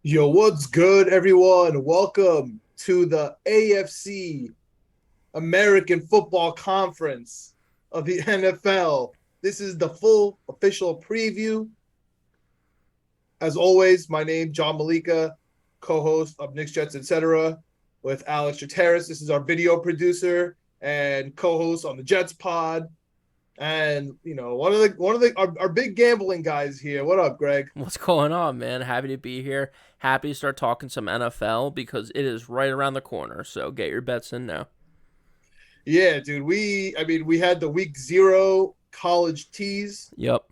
Yo, what's good, everyone? Welcome to the AFC American Football Conference of the NFL. This is the full official preview. As always, my name John Meleka, co-host of Knicks, Jets, etc. with Alex Chateris. This is our video producer and co-host on the Jets pod. And one of our big gambling guys here. What up, Greg? What's going on, man? Happy to be here. Happy to start talking some NFL because it is right around the corner. So get your bets in now. Yeah, dude. We had the week zero college tease. Yep.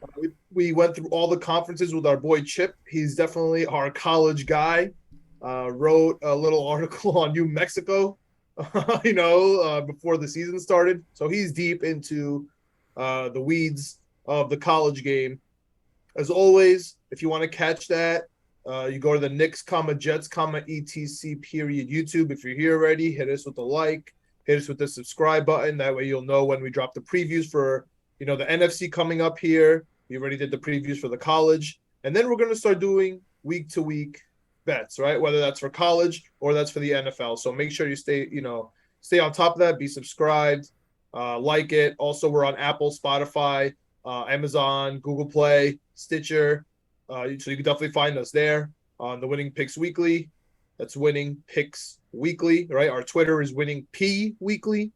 We went through all the conferences with our boy Chip. He's definitely our college guy. Wrote a little article on New Mexico, before the season started. So he's deep into the weeds of the college game. As always, if you want to catch that, you go to the Knicks, Jets, etc. period YouTube. If you're here already, hit us with a like, hit us with the subscribe button. That way you'll know when we drop the previews for the NFC coming up here. We already did the previews for the college, and then we're gonna start doing week to week bets, right? Whether that's for college or that's for the NFL. So make sure you stay on top of that. Be subscribed, like it. Also, we're on Apple, Spotify, Amazon, Google Play, Stitcher. So you can definitely find us there on the Winning Picks Weekly. That's Winning Picks Weekly, right? Our Twitter is Winning P Weekly.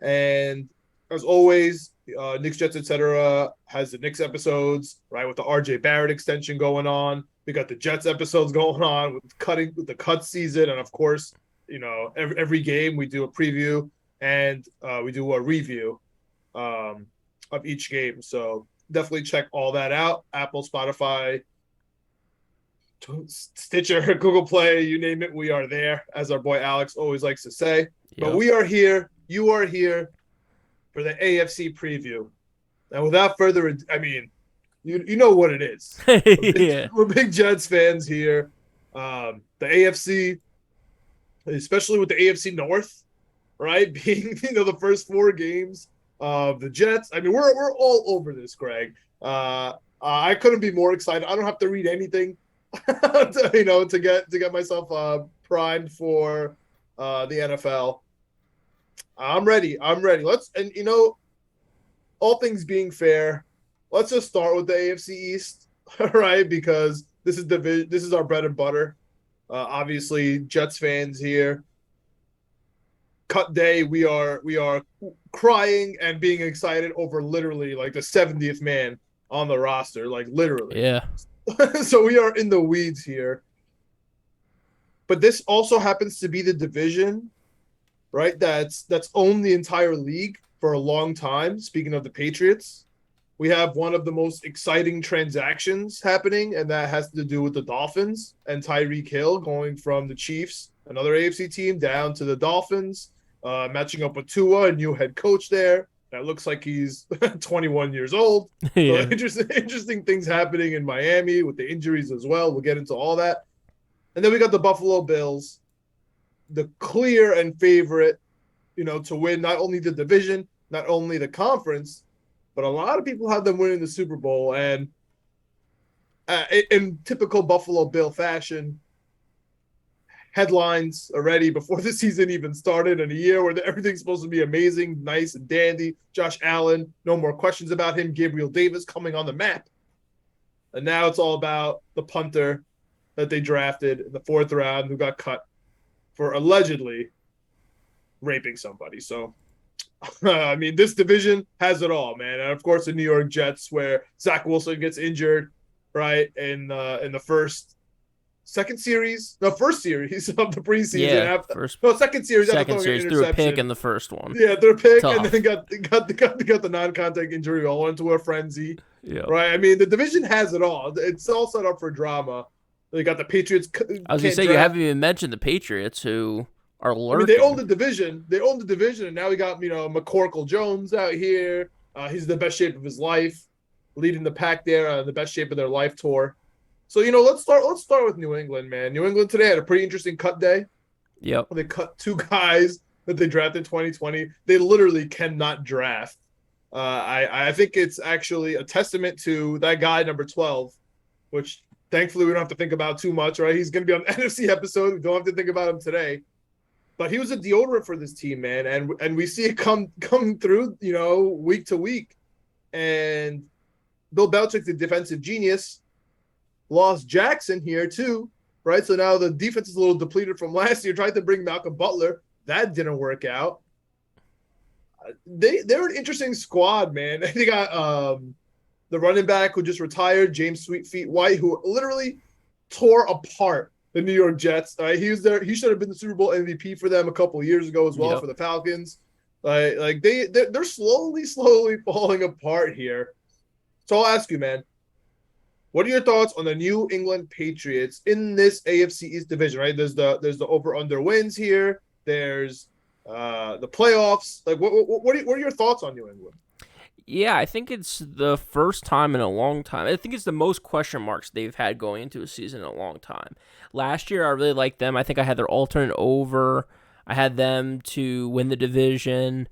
And as always, Knicks, Jets, etc. has the Knicks episodes, right? With the RJ Barrett extension going on. We got the Jets episodes going on with the cut season. And of course, every game we do a preview and we do a review of each game. So definitely check all that out. Apple, Spotify, Stitcher, Google Play, you name it, we are there, as our boy Alex always likes to say. But Yep. we are here. You are here for the AFC preview. And without further ado, you know what it is. Yeah. We're big Jets fans here. The AFC, especially with the AFC North, right? Being the first four games of the Jets. I mean, we're all over this, Greg. I couldn't be more excited. I don't have to read anything, to get myself primed for the NFL. I'm ready. All things being fair, let's just start with the AFC East, right? Because this is our bread and butter. Obviously, Jets fans here. Cut day, we are crying and being excited over literally like the 70th man on the roster, like literally. Yeah. So we are in the weeds here. But this also happens to be the division, right? That's owned the entire league for a long time. Speaking of the Patriots, we have one of the most exciting transactions happening, and that has to do with the Dolphins and Tyreek Hill going from the Chiefs, another AFC team, down to the Dolphins, matching up with Tua, a new head coach there. That looks like he's 21 years old. Yeah. So interesting things happening in Miami with the injuries as well. We'll get into all that. And then we got the Buffalo Bills, the clear and favorite, to win not only the division, not only the conference, but a lot of people have them winning the Super Bowl. And in typical Buffalo Bill fashion, headlines already before the season even started, in a year where everything's supposed to be amazing, nice and dandy. Josh Allen, no more questions about him. Gabriel Davis coming on the map. And now it's all about the punter that they drafted in the fourth round who got cut for allegedly raping somebody. So, this division has it all, man. And of course, the New York Jets, where Zach Wilson gets injured, right, in the first series of the preseason. Yeah. After, no, second series. Second series threw a pick in the first one. Yeah, their pick, Tough. and then got the non-contact injury. All went into a frenzy. Yeah. Right. The division has it all. It's all set up for drama. They got the Patriots. I was gonna say, you haven't even mentioned the Patriots, who are lurking. They own the division. And now we got McCorkle Jones out here. He's in the best shape of his life, leading the pack there on the best shape of their life tour. So let's start with New England, man. New England today had a pretty interesting cut day. Yep. They cut two guys that they drafted in 2020. They literally cannot draft. I think it's actually a testament to that guy, number 12, which Thankfully, we don't have to think about too much, right? He's going to be on the NFC episode. We don't have to think about him today. But he was a deodorant for this team, man, and we see it come through, week to week. And Bill Belichick, the defensive genius, lost Jackson here too, right? So now the defense is a little depleted from last year. Tried to bring Malcolm Butler, that didn't work out. They're an interesting squad, man. They got the running back who just retired, James Sweetfeet White, who literally tore apart the New York Jets. He was there. He should have been the Super Bowl MVP for them a couple of years ago as well for the Falcons. They're slowly falling apart here. So I'll ask you, man, what are your thoughts on the New England Patriots in this AFC East division? Right, there's the over/under wins here. There's the playoffs. Like, what are your thoughts on New England? Yeah, I think it's the first time in a long time. I think it's the most question marks they've had going into a season in a long time. Last year, I really liked them. I think I had their alternate over. I had them to win the division,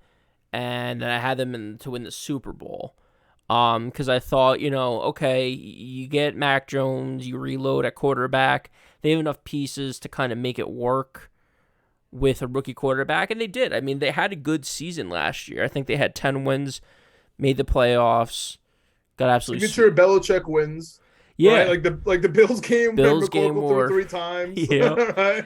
and then I had them to win the Super Bowl. Because I thought, okay, you get Mac Jones, you reload at quarterback. They have enough pieces to kind of make it work with a rookie quarterback, and they did. I mean, they had a good season last year. I think they had 10 wins. Made the playoffs, got absolutely signature Belichick wins. Yeah, right? like the Bills game. Bills game threw 3 times. Yeah, right?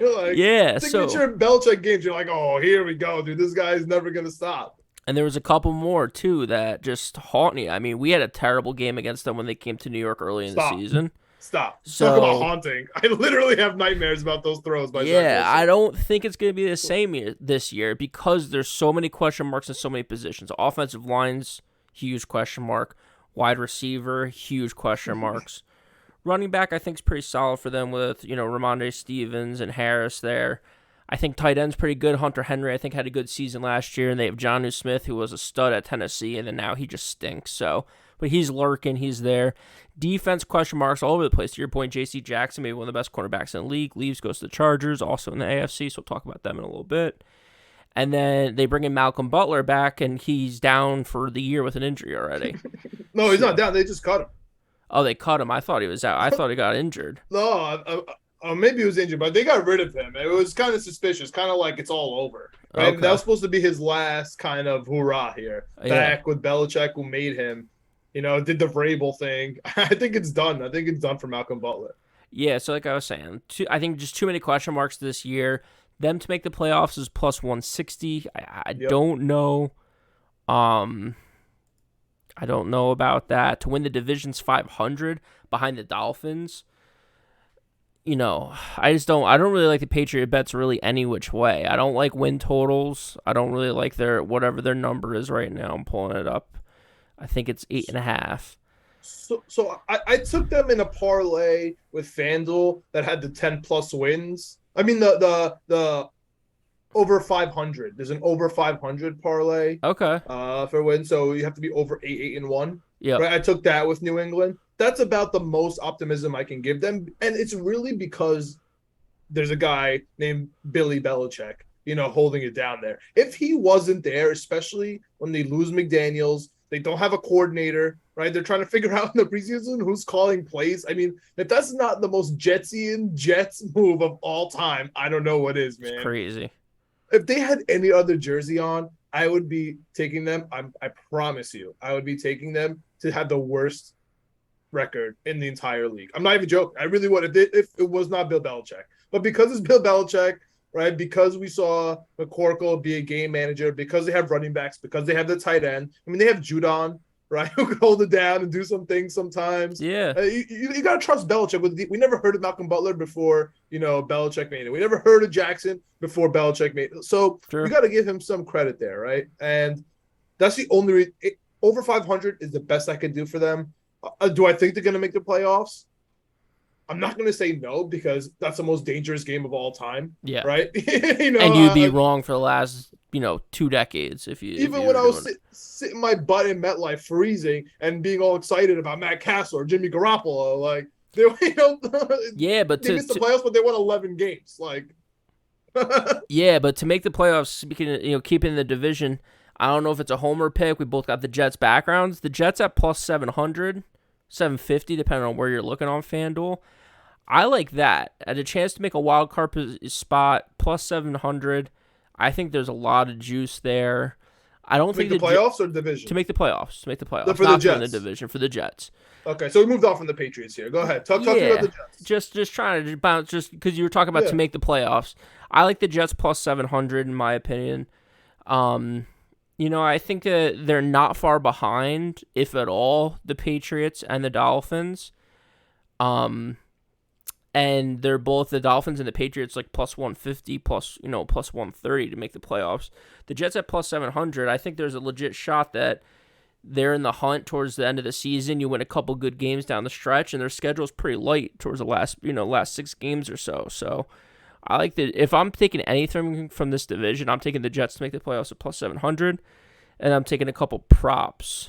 Signature Belichick games. You're like, oh, here we go, dude. This guy's never gonna stop. And there was a couple more too that just haunt me. I mean, we had a terrible game against them when they came to New York early in the season. Stop. Talk about haunting. I literally have nightmares about those throws. I don't think it's going to be the same this year because there's so many question marks in so many positions. Offensive lines. Huge question mark. Wide receiver, huge question marks. Running back, I think, is pretty solid for them with, Ramondre Stevens and Harris there. I think tight end's pretty good. Hunter Henry, I think, had a good season last year. And they have Jonnu Smith, who was a stud at Tennessee, and then now he just stinks. So, but he's lurking. He's there. Defense question marks all over the place. To your point, J.C. Jackson, maybe one of the best cornerbacks in the league. Leaves, goes to the Chargers, also in the AFC, so we'll talk about them in a little bit. And then they bring in Malcolm Butler back, and he's down for the year with an injury already. No, he's not down. They just cut him. Oh, they cut him. I thought he was out. I thought he got injured. No, maybe he was injured, but they got rid of him. It was kind of suspicious, kind of like it's all over. Right? Okay. That was supposed to be his last kind of hoorah here. Back with Belichick, who made him, did the Vrabel thing. I think it's done. I think it's done for Malcolm Butler. Yeah, so like I was saying, I think just too many question marks this year. Them to make the playoffs is plus 160. I don't know. I don't know about that. To win the division's 500 behind the Dolphins. I don't really like the Patriot bets really any which way. I don't like win totals. I don't really like whatever their number is right now. I'm pulling it up. I think it's 8.5. So I took them in a parlay with FanDuel that had the 10 plus wins. I mean the over 500. There's an over 500 parlay. Okay. For wins, so you have to be over 8-1. Yeah. Right. I took that with New England. That's about the most optimism I can give them, and it's really because there's a guy named Billy Belichick, holding it down there. If he wasn't there, especially when they lose McDaniels, they don't have a coordinator, right? They're trying to figure out in the preseason who's calling plays. I mean, if that's not the most Jetsian Jets move of all time, I don't know what is, man. It's crazy. If they had any other jersey on, I would be taking them. I promise you, I would be taking them to have the worst record in the entire league. I'm not even joking. I really would if it was not Bill Belichick. But because it's Bill Belichick, right? Because we saw McCorkle be a game manager, because they have running backs, because they have the tight end. I mean, they have Judon, right? Who could hold it down and do some things sometimes. Yeah. You got to trust Belichick. We never heard of Malcolm Butler before, Belichick made it. We never heard of Jackson before Belichick made it. So we got to give him some credit there, right? And that's the only over 500 is the best I could do for them. Do I think they're going to make the playoffs? I'm not going to say no because that's the most dangerous game of all time. Yeah. Right? And you'd be wrong for the last, 2 decades if you. Even when I was sitting my butt in MetLife freezing and being all excited about Matt Castle or Jimmy Garoppolo, like, they, yeah, but they missed the playoffs, but they won 11 games. Like, yeah, but to make the playoffs, speaking of, keeping the division, I don't know if it's a homer pick. We both got the Jets backgrounds. The Jets at plus 700, 750, depending on where you're looking on FanDuel. I like that. At a chance to make a wild card spot, plus 700. I think there's a lot of juice there. I don't To make think the playoffs or division? to make the playoffs. To make the playoffs. For the Not to win the Jets. division, for the Jets. Okay, so we moved off from the Patriots here. Go ahead. Talk to me about the Jets. Just trying to bounce, just because you were talking about Yeah. to make the playoffs. I like the Jets plus 700 in my opinion. I think that they're not far behind, if at all, the Patriots and the Dolphins. And they're both, the Dolphins and the Patriots, like plus 150, plus 130 to make the playoffs. The Jets at plus 700, I think there's a legit shot that they're in the hunt towards the end of the season. You win a couple good games down the stretch, and their schedule's pretty light towards the last 6 games or so. So I like that. If I'm taking anything from this division, I'm taking the Jets to make the playoffs at plus 700, and I'm taking a couple props.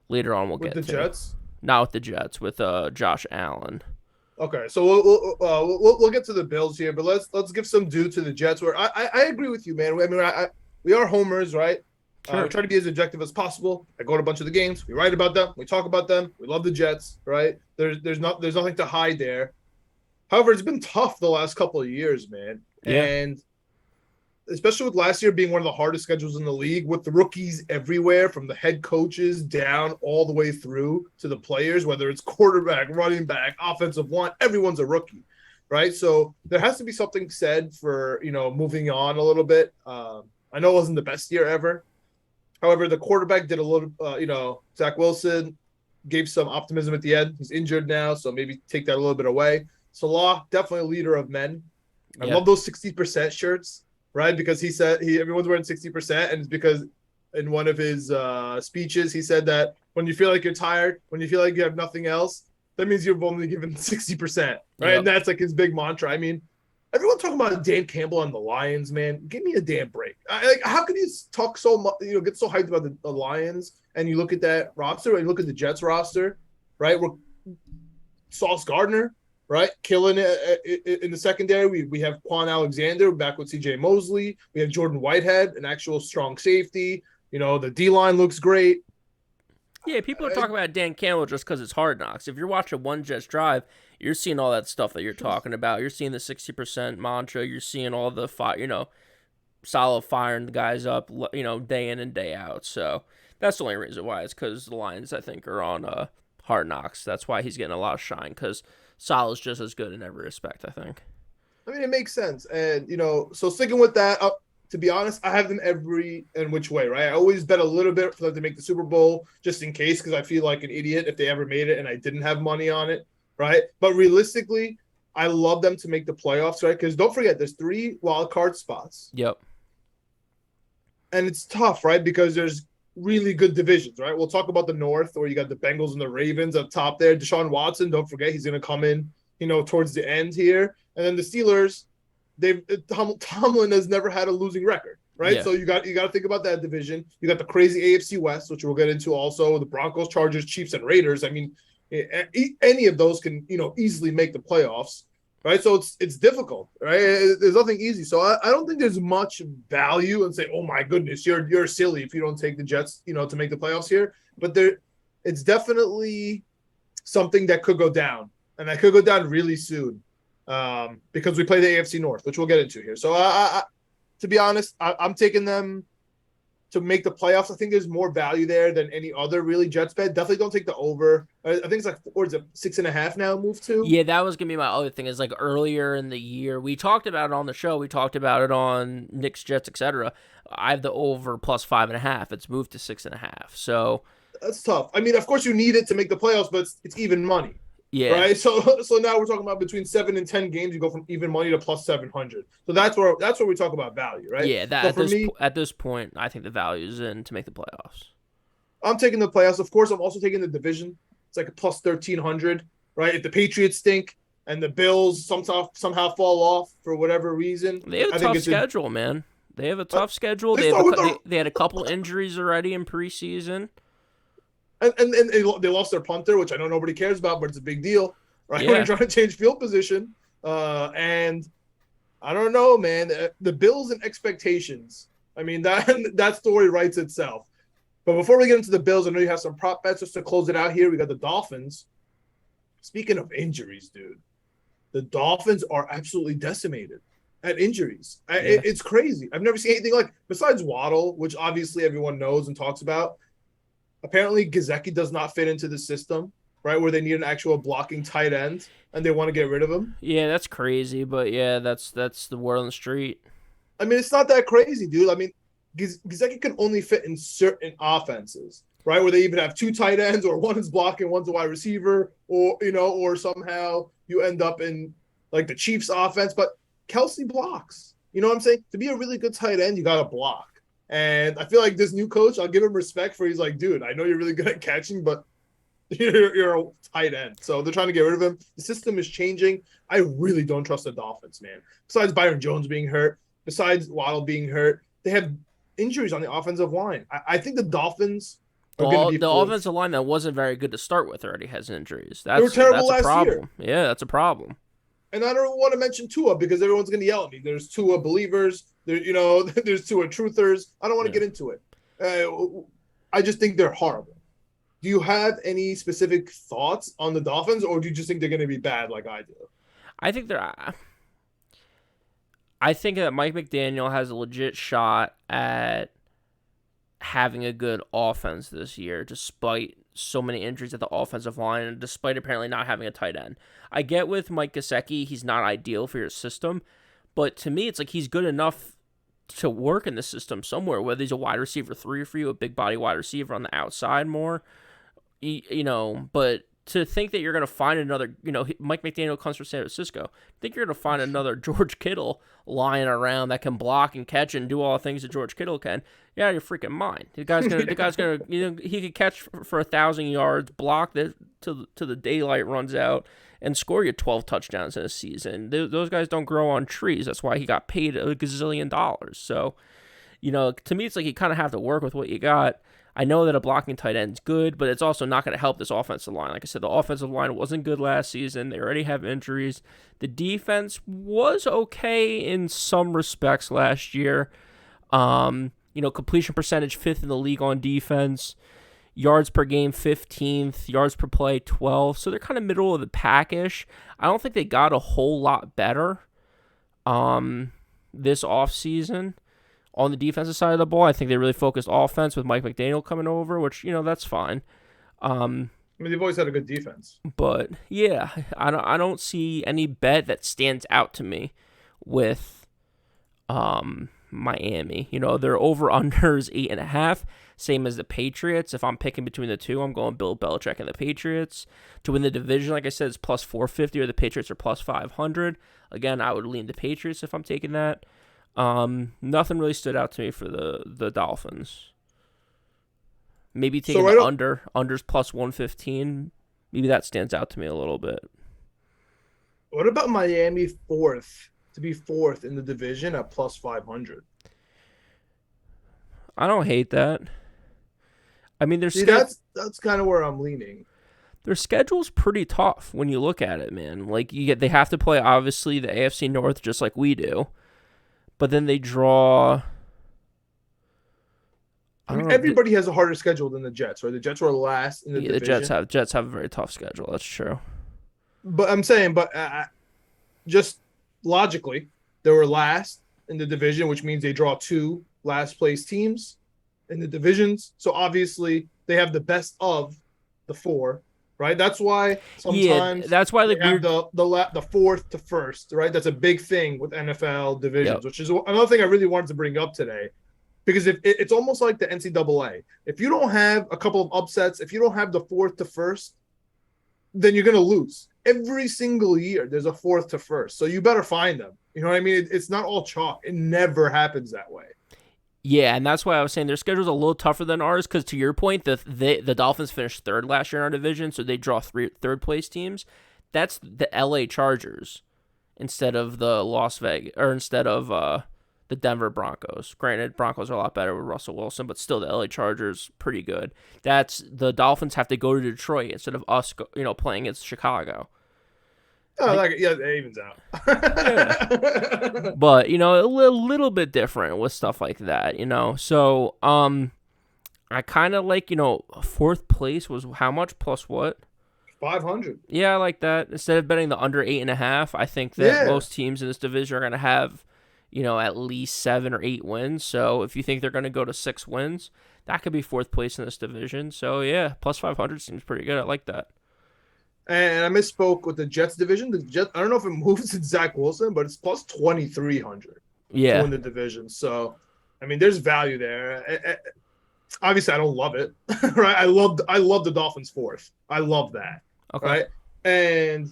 Later on, we'll get with the Jets. Not with the Jets, with Josh Allen. Okay, so we'll get to the Bills here, but let's give some due to the Jets. Where I agree with you, man. I mean, we are homers, right? Sure. We try to be as objective as possible. I go to a bunch of the games. We write about them. We talk about them. We love the Jets, right? There's nothing to hide there. However, it's been tough the last couple of years, man. Yeah. And especially with last year being one of the hardest schedules in the league, with the rookies everywhere, from the head coaches down all the way through to the players, whether it's quarterback, running back, offensive line, everyone's a rookie, right? So there has to be something said for, moving on a little bit. I know it wasn't the best year ever. However, the quarterback did a little, Zach Wilson gave some optimism at the end. He's injured now, so maybe take that a little bit away. Salah, definitely a leader of men. I love those 60% shirts, right? Because he said everyone's wearing 60%, and it's because in one of his speeches, he said that when you feel like you're tired, when you feel like you have nothing else, that means you've only given 60%, right? Yep. And that's like his big mantra. I mean, everyone talking about Dan Campbell and the Lions, man. Give me a damn break. How can you talk so much, get so hyped about the Lions, and you look at that roster and look at the Jets roster, right? We're Sauce Gardner, right? Killing it in the secondary. We have Quan Alexander back with CJ Mosley. We have Jordan Whitehead, an actual strong safety. The D-line looks great. Yeah, people are talking about Dan Campbell just because it's Hard Knocks. If you're watching one Jets drive, you're seeing all that stuff that you're talking about. You're seeing the 60% mantra. You're seeing all the solid firing the guys up, day in and day out. So that's the only reason why. It's because the Lions, I think, are on Hard Knocks. That's why he's getting a lot of shine, because Salah's just as good in every respect, I think. I mean, it makes sense. And, so sticking with that, to be honest, I have them every and which way, right? I always bet a little bit for them to make the Super Bowl just in case, because I feel like an idiot if they ever made it and I didn't have money on it, right? But realistically, I love them to make the playoffs, right? Because don't forget, there's 3 wild card spots. Yep. And it's tough, right? Because there's really good divisions, right? We'll talk about the North, where you got the Bengals and the Ravens up top there. Deshaun Watson, don't forget, he's going to come in, towards the end here. And then the Steelers, Tomlin has never had a losing record, right? Yeah. So you got to think about that division. You got the crazy AFC West, which we'll get into also, the Broncos, Chargers, Chiefs, and Raiders. I mean, any of those can, easily make the playoffs, right? So it's difficult, right? There's nothing easy. So I don't think there's much value and say, oh my goodness, you're silly if you don't take the Jets, to make the playoffs here. But it's definitely something that could go down, and that could go down really soon. Because we play the AFC North, which we'll get into here. So, to be honest, I'm taking them to make the playoffs. I think there's more value there than any other really Jets bet. Definitely don't take the over. I think it's like, or is it 6.5 now moved to? Yeah, that was gonna be my other thing. Is like earlier in the year we talked about it on the show. We talked about it on Knicks, Jets, etc. I have the over plus 5.5. It's moved to 6.5. So that's tough. I mean, of course you need it to make the playoffs, but it's even money. Yeah. Right. So now we're talking about between 7 and 10 games. You go from even money to plus 700. So that's where we talk about value, right? Yeah. At this point, I think the value is in to make the playoffs. I'm taking the playoffs. Of course, I'm also taking the division. It's like a plus 1,300, right? If the Patriots stink and the Bills somehow fall off for whatever reason, they have a tough schedule, man. They have a tough schedule. They had a couple injuries already in preseason. And they lost their punter, which I know nobody cares about, but it's a big deal, right? Yeah. When you're trying to change field position. And I don't know, man. The Bills and expectations. I mean, that story writes itself. But before we get into the Bills, I know you have some prop bets just to close it out here. We got the Dolphins speaking of injuries, dude, the Dolphins are absolutely decimated at injuries. Yeah. It's crazy. I've never seen anything like, besides Waddle, which obviously everyone knows and talks about. Apparently, Gesicki does not fit into the system, right? Where they need an actual blocking tight end, and they want to get rid of him. Yeah, that's crazy, but yeah, that's the word on the street. I mean, it's not that crazy, dude. I mean, Gesicki can only fit in certain offenses, right? Where they even have two tight ends, or one is blocking, one's a wide receiver, or somehow you end up in like the Chiefs offense. But Kelsey blocks. You know what I'm saying? To be a really good tight end, you got to block. And I feel like this new coach, I'll give him respect for. He's like, dude, I know you're really good at catching, but you're a tight end. So they're trying to get rid of him. The system is changing. I really don't trust the Dolphins, man. Besides Byron Jones being hurt, besides Waddle being hurt, they have injuries on the offensive line. I think the Dolphins are going to be the offensive line that wasn't very good to start with already has injuries. They were terrible that's a last year. problem. Yeah, that's a problem. And I don't want to mention Tua because everyone's going to yell at me. There's Tua believers. There's Tua truthers. I don't want to get into it. I just think they're horrible. Do you have any specific thoughts on the Dolphins, or do you just think they're going to be bad like I do? I think that Mike McDaniel has a legit shot at having a good offense this year, despite so many injuries at the offensive line, and despite apparently not having a tight end. I get with Mike Gesicki, he's not ideal for your system, but to me, it's like he's good enough to work in the system somewhere, whether he's a wide receiver 3 for you, a big body wide receiver on the outside more, but to think that you're going to find another, Mike McDaniel comes from San Francisco, think you're going to find another George Kittle lying around that can block and catch and do all the things that George Kittle can. Yeah, you're freaking mind. The guy's gonna, he could catch for 1,000 yards, block till the daylight runs out, and score you 12 touchdowns in a season. Those guys don't grow on trees. That's why he got paid $1 gazillion. So, to me, it's like you kind of have to work with what you got. I know that a blocking tight end's good, but it's also not going to help this offensive line. Like I said, the offensive line wasn't good last season. They already have injuries. The defense was okay in some respects last year. Completion percentage 5th in the league on defense. Yards per game 15th. Yards per play 12th. So they're kind of middle of the pack-ish. I don't think they got a whole lot better this offseason. On the defensive side of the ball, I think they really focused offense with Mike McDaniel coming over, which, that's fine. I mean, they've always had a good defense. But, yeah, I don't see any bet that stands out to me with Miami. Their over-under is 8.5, same as the Patriots. If I'm picking between the two, I'm going Bill Belichick and the Patriots. To win the division, like I said, it's plus 450, or the Patriots are plus 500. Again, I would lean the Patriots if I'm taking that. Nothing really stood out to me for the Dolphins. Maybe taking the unders plus 115. Maybe that stands out to me a little bit. What about Miami to be fourth in the division at plus 500? I don't hate that. I mean, that's kind of where I'm leaning. Their schedule's pretty tough when you look at it, man. Like they have to play obviously the AFC North just like we do. But then they draw. Everybody has a harder schedule than the Jets, right? The Jets were last in the division. The Jets have a very tough schedule. That's true. But I'm saying, just logically, they were last in the division, which means they draw 2 last place teams in the divisions. So obviously, they have the best of the 4. Right, that's why sometimes that's why they have the fourth to first. Right, that's a big thing with NFL divisions, which is another thing I really wanted to bring up today, because if it's almost like the NCAA. If you don't have a couple of upsets, if you don't have the fourth to first, then you're gonna lose every single year. There's a fourth to first, so you better find them. You know what I mean? It's not all chalk. It never happens that way. Yeah, and that's why I was saying their schedule's a little tougher than ours, because to your point, the Dolphins finished 3rd last year in our division, so they draw 3 third-place teams. That's the LA Chargers instead of the the Denver Broncos. Granted, Broncos are a lot better with Russell Wilson, but still the LA Chargers pretty good. The Dolphins have to go to Detroit instead of us playing against Chicago. It evens out. Yeah. But, a little bit different with stuff like that, So, I kind of like, 4th place was how much plus what? 500. Yeah, I like that. Instead of betting the under 8.5, I think that Yeah. most teams in this division are going to have, at least 7 or 8 wins. So if you think they're going to go to 6 wins, that could be fourth place in this division. So yeah, plus 500 seems pretty good. I like that. And I misspoke with the Jets division. The Jets, I don't know if it moves to Zach Wilson, but it's plus 2,300 to Yeah. win the division. So, I mean, there's value there. Obviously, I don't love it, right? I love the Dolphins fourth. I love that, Okay. right? And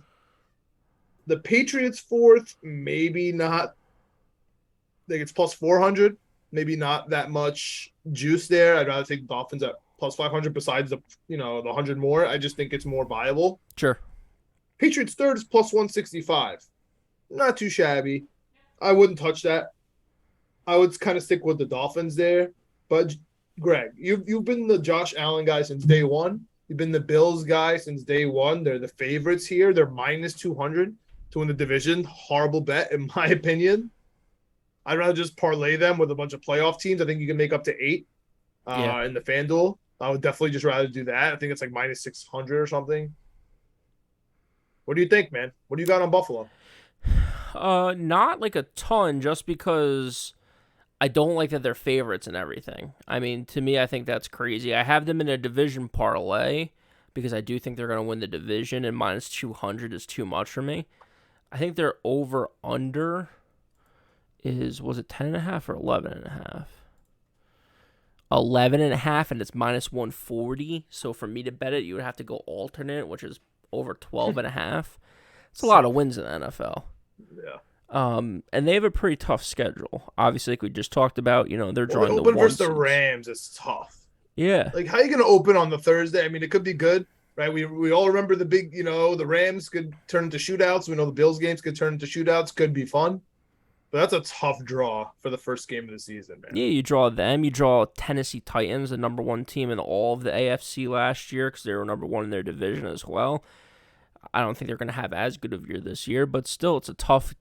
the Patriots fourth, maybe not. I think it's plus 400. Maybe not that much juice there. I'd rather take the Dolphins at plus 500 besides the 100 more. I just think it's more viable. Sure. Patriots third is plus 165. Not too shabby. I wouldn't touch that. I would kind of stick with the Dolphins there. But Greg, you've been the Josh Allen guy since day one. You've been the Bills guy since day one. They're the favorites here. They're minus 200 to win the division. Horrible bet, in my opinion. I'd rather just parlay them with a bunch of playoff teams. I think you can make up to 8 Yeah. in the FanDuel. I would definitely just rather do that. I think it's like minus 600 or something. What do you think, man? What do you got on Buffalo? Not like a ton, just because I don't like that they're favorites and everything. I mean, to me, I think that's crazy. I have them in a division parlay because I do think they're going to win the division, and minus 200 is too much for me. I think their over under was it 10.5 or 11.5? 11.5, and it's minus 140. So for me to bet it, you would have to go alternate, which is over 12.5. It's a lot of wins in the NFL. Yeah. And they have a pretty tough schedule. Obviously, like we just talked about, they're drawing the open one versus the seeds. Rams is tough. Yeah. Like, how are you going to open on the Thursday? I mean, it could be good, right? We all remember the big, the Rams could turn into shootouts. We know the Bills games could turn into shootouts. Could be fun. But that's a tough draw for the first game of the season, man. Yeah, you draw them. You draw Tennessee Titans, the number one team in all of the AFC last year because they were number one in their division as well. I don't think they're going to have as good of a year this year, but still, it's a tough,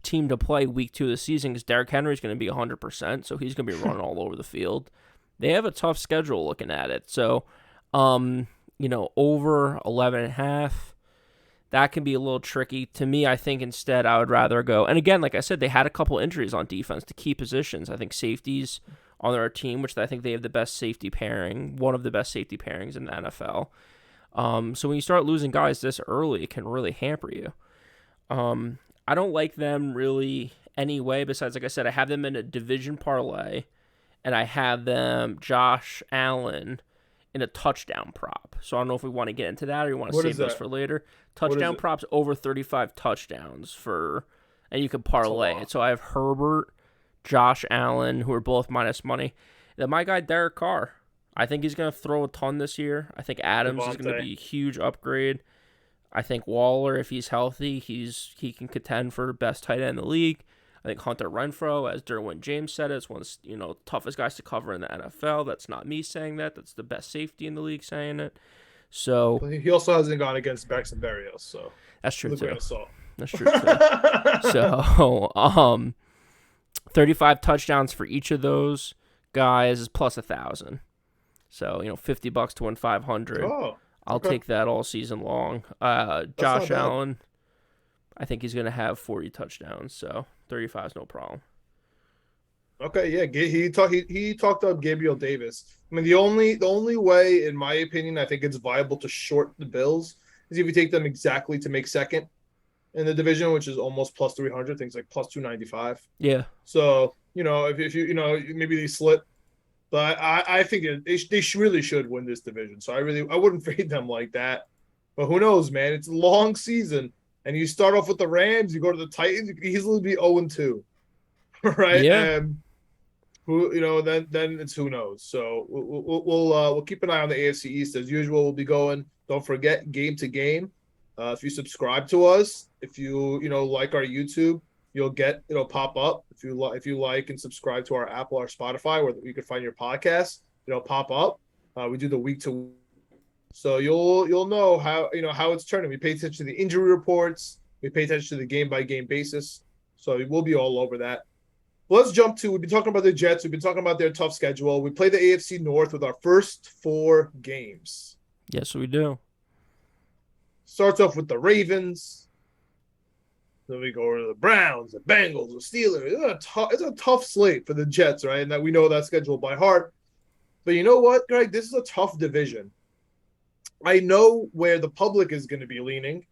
team to play week 2 of the season because Derrick Henry's going to be 100%, so he's going to be running all over the field. They have a tough schedule looking at it. So, over 11.5, that can be a little tricky. To me, I think instead I would rather go, and again, like I said, they had a couple injuries on defense to key positions. I think safeties on their team, which I think they have the best safety pairing, one of the best safety pairings in the NFL. So when you start losing guys this early, it can really hamper you. I don't like them really anyway, besides, like I said, I have them in a division parlay, and I have them Josh Allen in a touchdown prop. So I don't know if we want to get into that or you want to save those for later. Touchdown props over 35 touchdowns and you can parlay it. So I have Herbert, Josh Allen, who are both minus money. Then my guy Derek Carr. I think he's going to throw a ton this year. I think Adams is going to be a huge upgrade. I think Waller, if he's healthy, he can contend for best tight end in the league. I think Hunter Renfrow, as Derwin James said, is one of the toughest guys to cover in the NFL. That's not me saying that. That's the best safety in the league saying it. So he also hasn't gone against Braxton Berrios, so that's true too. That's true too. So 35 touchdowns for each of those guys is plus 1,000. So $50 to win 500. Oh, I'll take that all season long. Josh Allen, I think he's going to have 40 touchdowns, so 35 is no problem. Okay, yeah, he talked up Gabriel Davis. I mean, the only way, in my opinion, I think it's viable to short the Bills is if you take them exactly to make second in the division, which is almost plus 300, things like plus 295. Yeah. So if you maybe they slip, but I think they really should win this division. So I wouldn't fade them like that. But who knows, man? It's a long season, and you start off with the Rams, you go to the Titans, you could easily be 0-2, right? Yeah. And then it's who knows. So we'll keep an eye on the AFC East as usual. We'll be going. Don't forget game to game. If you subscribe to us, if you like our YouTube, it'll pop up. If you like and subscribe to our Apple or Spotify, where you can find your podcast, it'll pop up. We do the week to week, so you'll know how it's turning. We pay attention to the injury reports. We pay attention to the game by game basis. So we'll be all over that. Let's jump to, we've been talking about the Jets. We've been talking about their tough schedule. We play the AFC North with our first 4 games. Yes, we do. Starts off with the Ravens. Then we go over to the Browns, the Bengals, the Steelers. It's a tough slate for the Jets, right? And that we know that schedule by heart. But you know what, Greg? This is a tough division. I know where the public is going to be leaning,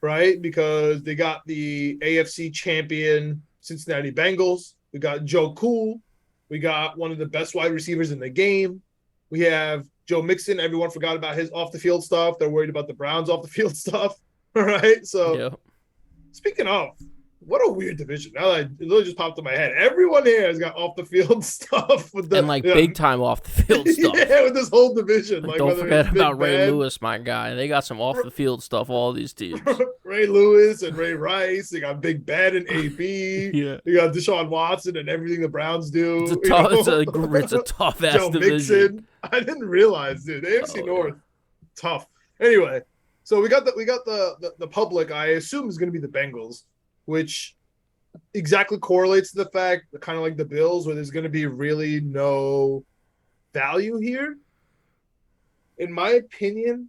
right? Because they got the AFC champion Cincinnati Bengals. We got Joe Cool. We got one of the best wide receivers in the game. We have Joe Mixon. Everyone forgot about his off-the-field stuff. They're worried about the Browns off-the-field stuff, right? So, Speaking of, what a weird division. Now that it literally just popped in my head. Everyone here has got off-the-field stuff. With the, and, big time off-the-field stuff. Yeah, with this whole division. Don't forget about Ray Lewis, my guy. They got some off-the-field stuff, all these teams. Ray Lewis and Ray Rice. They got Big Ben and AB. Yeah. They got Deshaun Watson and everything the Browns do. It's a tough-ass Joe division. Mixon. I didn't realize, dude. The AFC North, tough. Anyway, so we got the public, I assume, is going to be the Bengals, which exactly correlates to the fact, kind of like the Bills, where there's going to be really no value here. In my opinion,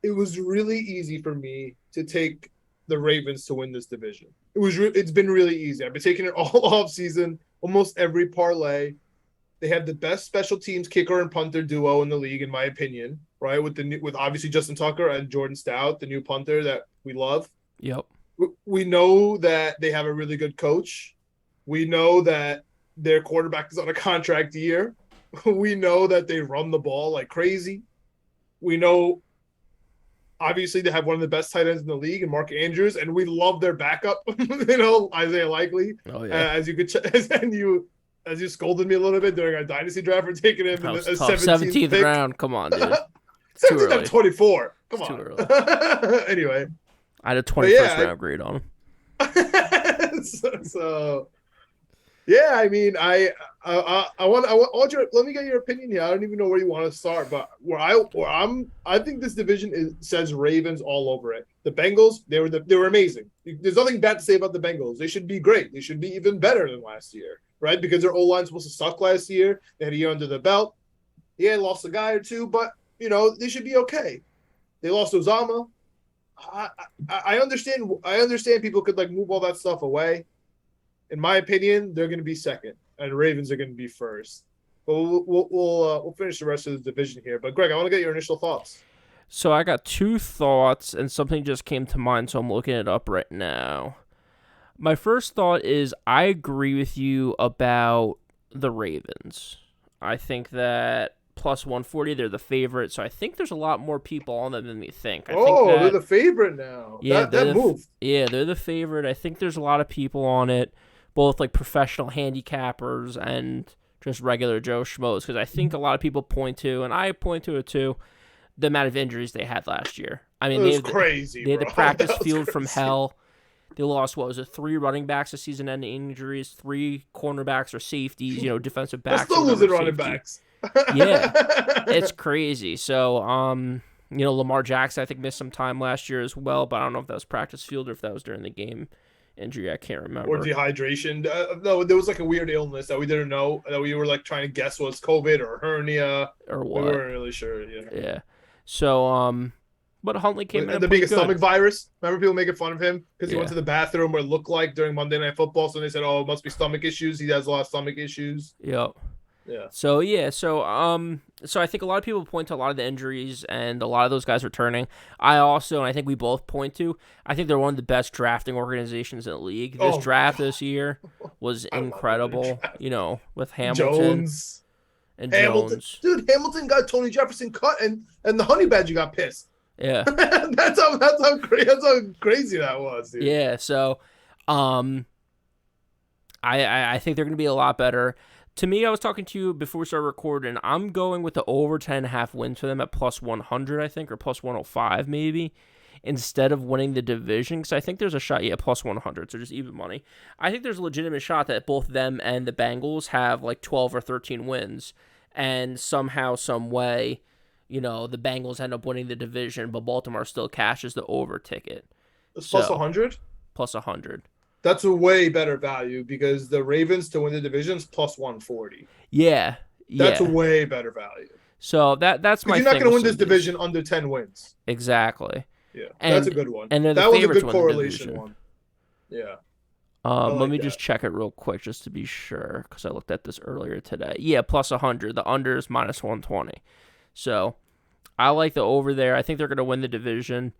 it was really easy for me to take the Ravens to win this division. It's been really easy. I've been taking it all off season, almost every parlay. They have the best special teams kicker and punter duo in the league, in my opinion, right? With obviously Justin Tucker and Jordan Stout, the new punter that we love. Yep. We know that they have a really good coach. We know that their quarterback is on a contract year. We know that they run the ball like crazy. We know, obviously, they have one of the best tight ends in the league, and Mark Andrews, and we love their backup. Isaiah Likely. Oh yeah. As you scolded me a little bit during our dynasty draft for taking him in the 17th round. Come on, dude. 17th at 24. Come it's on. Too early. Anyway. I had a 21st round grade on him. so yeah, I mean, I want you. Let me get your opinion here. I don't even know where you want to start, but I think this division says Ravens all over it. The Bengals, they were amazing. There's nothing bad to say about the Bengals. They should be great. They should be even better than last year, right? Because their O-line's supposed to suck last year. They had a year under the belt. Yeah, lost a guy or two, but they should be okay. They lost Uzama. I understand. I understand people could move all that stuff away. In my opinion, they're going to be second, and Ravens are going to be first. But we'll finish the rest of the division here. But Greg, I want to get your initial thoughts. So I got two thoughts, and something just came to mind, so I'm looking it up right now. My first thought is I agree with you about the Ravens. I think that plus 140, they're the favorite, so I think there's a lot more people on them than we think. They're the favorite now. Yeah, that moved. Yeah, they're the favorite. I think there's a lot of people on it, both professional handicappers and just regular Joe Schmoes, because I think a lot of people point to, and I point to it too, the amount of injuries they had last year. I mean, it was crazy. They had the practice field from hell. They lost, 3 running backs to season-ending injuries, 3 cornerbacks or safeties, defensive backs. They're still losing running backs. Yeah, it's crazy. So, Lamar Jackson, I think, missed some time last year as well, but I don't know if that was practice field or if that was during the game injury. I can't remember. Or dehydration. No, there was a weird illness that we didn't know, that we were trying to guess was COVID or hernia. Or what. We weren't really sure. Yeah. So, but Huntley came in. The biggest stomach virus. Remember people making fun of him because he went to the bathroom where it looked like during Monday Night Football. So they said, "Oh, it must be stomach issues. He has a lot of stomach issues." Yep. Yeah. So I think a lot of people point to a lot of the injuries and a lot of those guys returning. I think we both point to, I think they're one of the best drafting organizations in the league. This draft this year was incredible. With Hamilton. Jones. Dude, Hamilton got Tony Jefferson cut, and the Honey Badger got pissed. Yeah, that's how crazy that was, dude. Yeah, so, I think they're going to be a lot better. To me, I was talking to you before we started recording. I'm going with the over 10.5 wins for them at plus 100, I think, or plus 105 maybe, instead of winning the division, because I think there's a shot, plus 100, so just even money. I think there's a legitimate shot that both them and the Bengals have 12 or 13 wins, and somehow, some way, the Bengals end up winning the division, but Baltimore still cashes the over ticket. It's plus 100? Plus 100. That's a way better value because the Ravens to win the division is plus 140. Yeah. That's a way better value. So that's my. You're not going to win this division under 10 wins. Exactly. Yeah, that's a good one. And that was a good correlation one. Yeah. Let me just check it real quick just to be sure, because I looked at this earlier today. Yeah, plus 100. The under is minus 120. So I like the over there. I think they're going to win the division.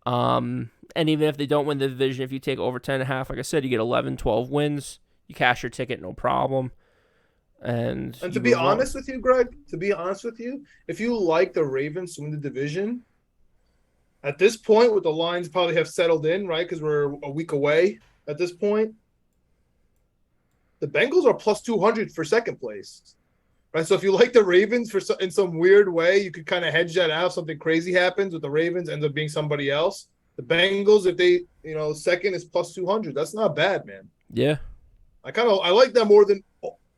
And even if they don't win the division, if you take over 10.5, like I said, you get 11, 12 wins. You cash your ticket, no problem. And to be honest with you, Greg, if you like the Ravens to win the division, at this point, with the lines probably have settled in, right? Because we're a week away at this point. The Bengals are plus 200 for second place, right? So if you like the Ravens in some weird way, you could kind of hedge that out. If something crazy happens with the Ravens, ends up being somebody else. The Bengals, if they, second is plus 200. That's not bad, man. Yeah. I like that more than,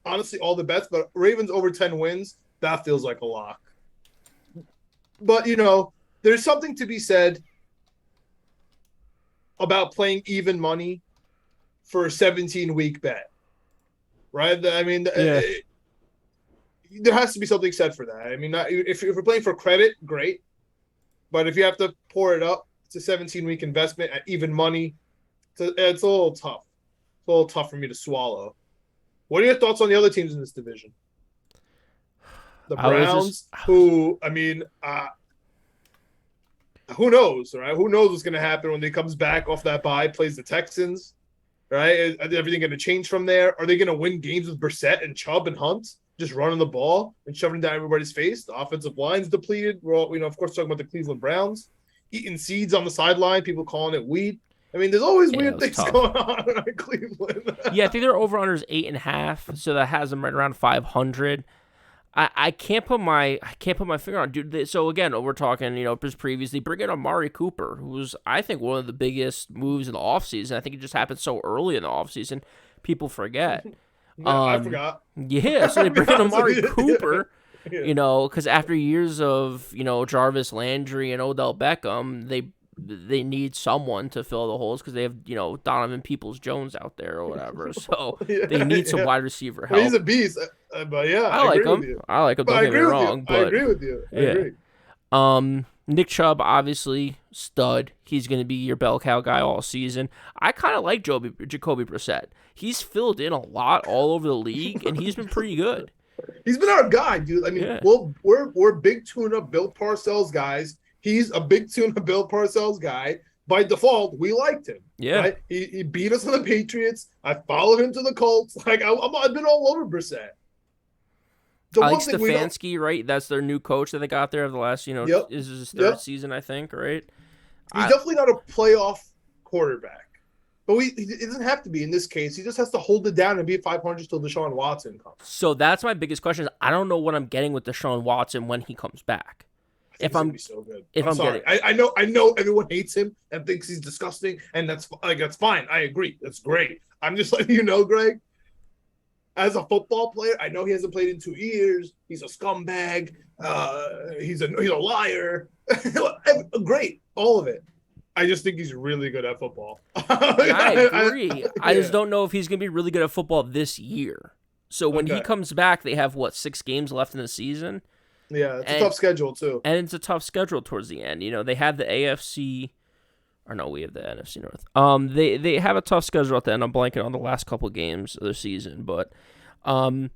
honestly, all the bets, but Ravens over 10 wins, that feels like a lock. But, there's something to be said about playing even money for a 17-week bet, right? I mean, there has to be something said for that. I mean, if you're playing for credit, great. But if you have to pour it up, it's a 17-week investment at even money. It's a little tough. It's a little tough for me to swallow. What are your thoughts on the other teams in this division? The Browns, who knows, right? Who knows what's going to happen when he comes back off that bye, plays the Texans, right? Is everything going to change from there? Are they going to win games with Brissett and Chubb and Hunt, just running the ball and shoving it down everybody's face? The offensive line's depleted. We're all, of course, talking about the Cleveland Browns. Eating seeds on the sideline, people calling it weed. I mean, there's always weird things going on in Cleveland. Yeah, I think their over-under is 8.5, so that has them right around 500. I can't put my finger on, dude. So again, we're talking, just previously, bring in Amari Cooper, who's I think one of the biggest moves in the offseason. I think it just happened so early in the offseason, people forget. Yeah, I forgot. Yeah, so they bring in Amari Cooper, because after years of Jarvis Landry and Odell Beckham, they need someone to fill the holes because they have, Donovan Peoples-Jones out there or whatever. So they need some wide receiver help. Well, he's a beast, but yeah, I like him. I like him. Don't get me wrong. But I agree with you. I agree. Nick Chubb, obviously, stud. He's going to be your bell cow guy all season. I kind of like Jacoby Brissett. He's filled in a lot all over the league, and he's been pretty good. He's been our guy, dude. I mean, we're big tune-up Bill Parcells guys. He's a big tune-up Bill Parcells guy. By default, we liked him. Yeah. Right? He beat us on the Patriots. I followed him to the Colts. Like, I've been all over Brissett. Alex Stefanski, right? That's their new coach that they got there of the last, this is his third season, I think, right? He's definitely not a playoff quarterback. But it doesn't have to be in this case. He just has to hold it down and be at 500 till Deshaun Watson comes. So that's my biggest question. I don't know what I'm getting with Deshaun Watson when he comes back. If I'm so good. I'm sorry. I know everyone hates him and thinks he's disgusting, and that's fine. I agree. That's great. I'm just letting you know, Greg. As a football player, I know he hasn't played in 2 years. He's a scumbag. He's a liar. Great, all of it. I just think he's really good at football. I agree. I just don't know if he's going to be really good at football this year. So when he comes back, they have, 6 games left in the season? Yeah, it's a tough schedule, too. And it's a tough schedule towards the end. They have the AFC... Or no, we have the NFC North. They have a tough schedule at the end. I'm blanking on the last couple games of the season. But I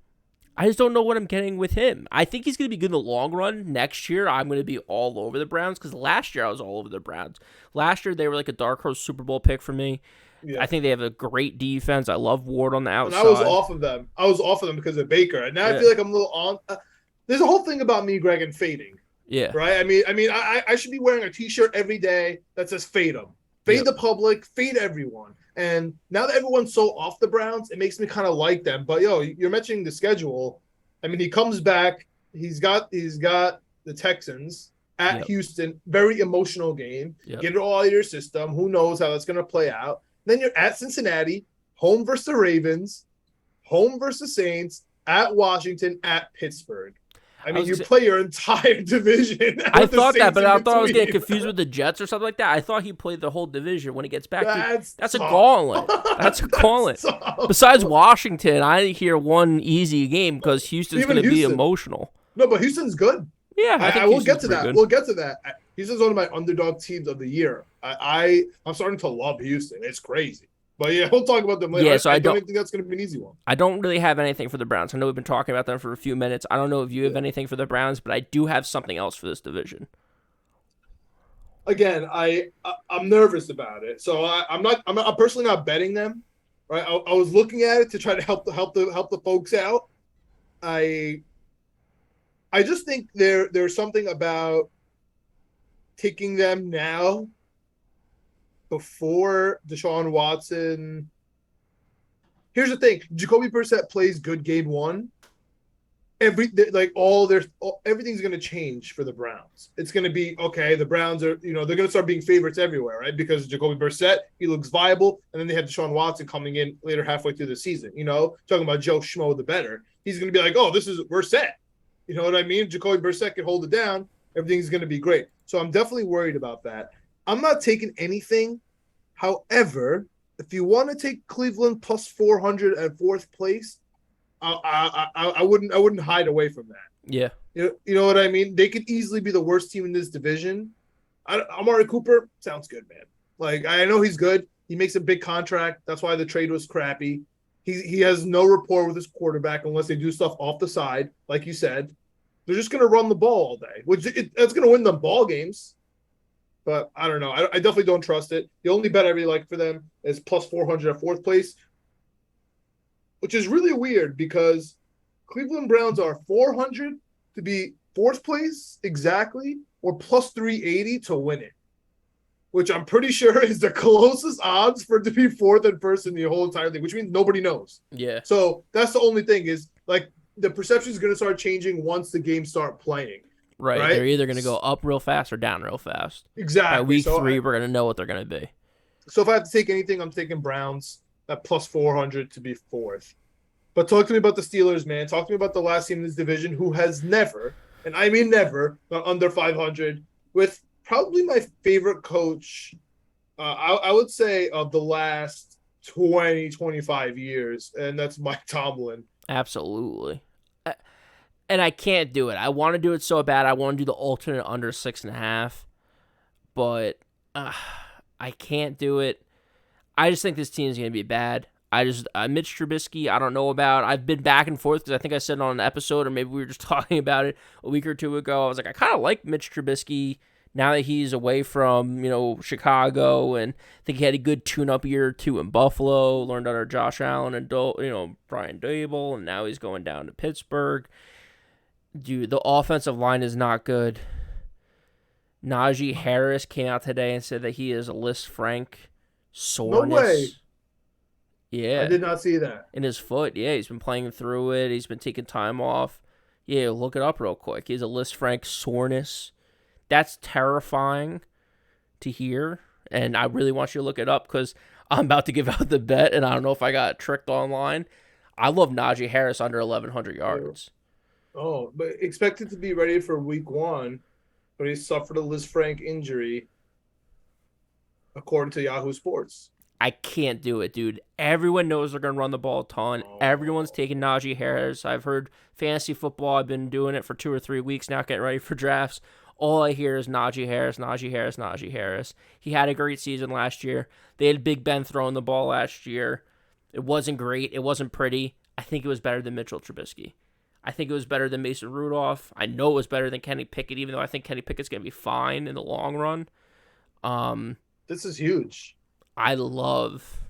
just don't know what I'm getting with him. I think he's going to be good in the long run. Next year, I'm going to be all over the Browns because last year I was all over the Browns. Last year, they were like a dark horse Super Bowl pick for me. Yeah. I think they have a great defense. I love Ward on the outside. And I was off of them because of Baker. And now I feel like I'm a little on. There's a whole thing about me, Greg, and fading. Yeah. Right? I should be wearing a T-shirt every day that says fade them. Fade the public, fade everyone. And now that everyone's so off the Browns, it makes me kind of like them. But, you're mentioning the schedule. I mean, he comes back. He's got the Texans at Houston. Very emotional game. Yep. Get it all out of your system. Who knows how that's going to play out. Then you're at Cincinnati, home versus the Ravens, home versus Saints, at Washington, at Pittsburgh. I mean, you play your entire division. I thought that, but I thought I was getting confused with the Jets or something like that. I thought he played the whole division when he gets back. That's a gauntlet. That's a gauntlet. Besides Washington, I hear one easy game because Houston's going to be emotional. No, but Houston's good. Yeah, I I think will get Houston's to pretty that. good. We'll get to that. Houston's one of my underdog teams of the year. I'm starting to love Houston. It's crazy. But yeah, we'll talk about them later. Yeah, so I don't even think that's going to be an easy one. I don't really have anything for the Browns. I know we've been talking about them for a few minutes. I don't know if you have Yeah. anything for the Browns, but I do have something else for this division. Again, I'm nervous about it. So I'm personally not betting them. Right. I was looking at it to try to help the folks out. I I just think there's something about taking them now before Deshaun Watson. Here's the thing: Jacoby Brissett plays good game one. Everything's going to change for the Browns. It's going to be okay. The Browns are, they're going to start being favorites everywhere, right? Because Jacoby Brissett, he looks viable, and then they have Deshaun Watson coming in later halfway through the season. Talking about Joe Schmo the better. He's going to be like, oh, we're set. You know what I mean? If Jacoby Brissett can hold it down, everything's going to be great. So I'm definitely worried about that. I'm not taking anything. However, if you want to take Cleveland plus 400 at fourth place, I wouldn't hide away from that. Yeah. You know what I mean? They could easily be the worst team in this division. Amari Cooper sounds good, man. Like, I know he's good. He makes a big contract. That's why the trade was crappy. He has no rapport with his quarterback unless they do stuff off the side, like you said. They're just going to run the ball all day, which that's going to win them ball games. But I don't know. I definitely don't trust it. The only bet I really like for them is plus 400 at fourth place, which is really weird because Cleveland Browns are 400 to be fourth place exactly, or plus 380 to win it, which I'm pretty sure is the closest odds for it to be fourth and first in the whole entire thing, which means nobody knows. Yeah. So that's the only thing is, like, the perception is going to start changing once the games start playing. Right. They're either going to go up real fast or down real fast. Exactly. By week 3, we're going to know what they're going to be. So if I have to take anything, I'm taking Browns at plus 400 to be fourth. But talk to me about the Steelers, man. Talk to me about the last team in this division who has never, and I mean never, gone under 500 with probably my favorite coach, I would say, of the last 20, 25 years, and that's Mike Tomlin. Absolutely. And I can't do it. I want to do it so bad. I want to do the alternate under 6.5, but I can't do it. I just think this team is going to be bad. Mitch Trubisky, I don't know about. I've been back and forth because I think I said it on an episode, or maybe we were just talking about it a week or two ago. I was like, I kind of like Mitch Trubisky now that he's away from, Chicago, and I think he had a good tune-up year or two in Buffalo, learned under Josh Allen and, Brian Dable, and now he's going down to Pittsburgh. Dude, the offensive line is not good. Najee Harris came out today and said that he is a Lisfranc soreness. No way. Yeah. I did not see that. In his foot. Yeah, he's been playing through it. He's been taking time off. Yeah, look it up real quick. He's a Lisfranc soreness. That's terrifying to hear, and I really want you to look it up because I'm about to give out the bet, and I don't know if I got tricked online. I love Najee Harris under 1,100 yards. Oh, but expected to be ready for week 1, but he suffered a Lisfranc injury, according to Yahoo Sports. I can't do it, dude. Everyone knows they're going to run the ball a ton. Everyone's taking Najee Harris. I've heard fantasy football. I've been doing it for 2 or 3 weeks now, getting ready for drafts. All I hear is Najee Harris, Najee Harris, Najee Harris. He had a great season last year. They had Big Ben throwing the ball last year. It wasn't great. It wasn't pretty. I think it was better than Mitchell Trubisky. I think it was better than Mason Rudolph. I know it was better than Kenny Pickett, even though I think Kenny Pickett's going to be fine in the long run. This is huge. I love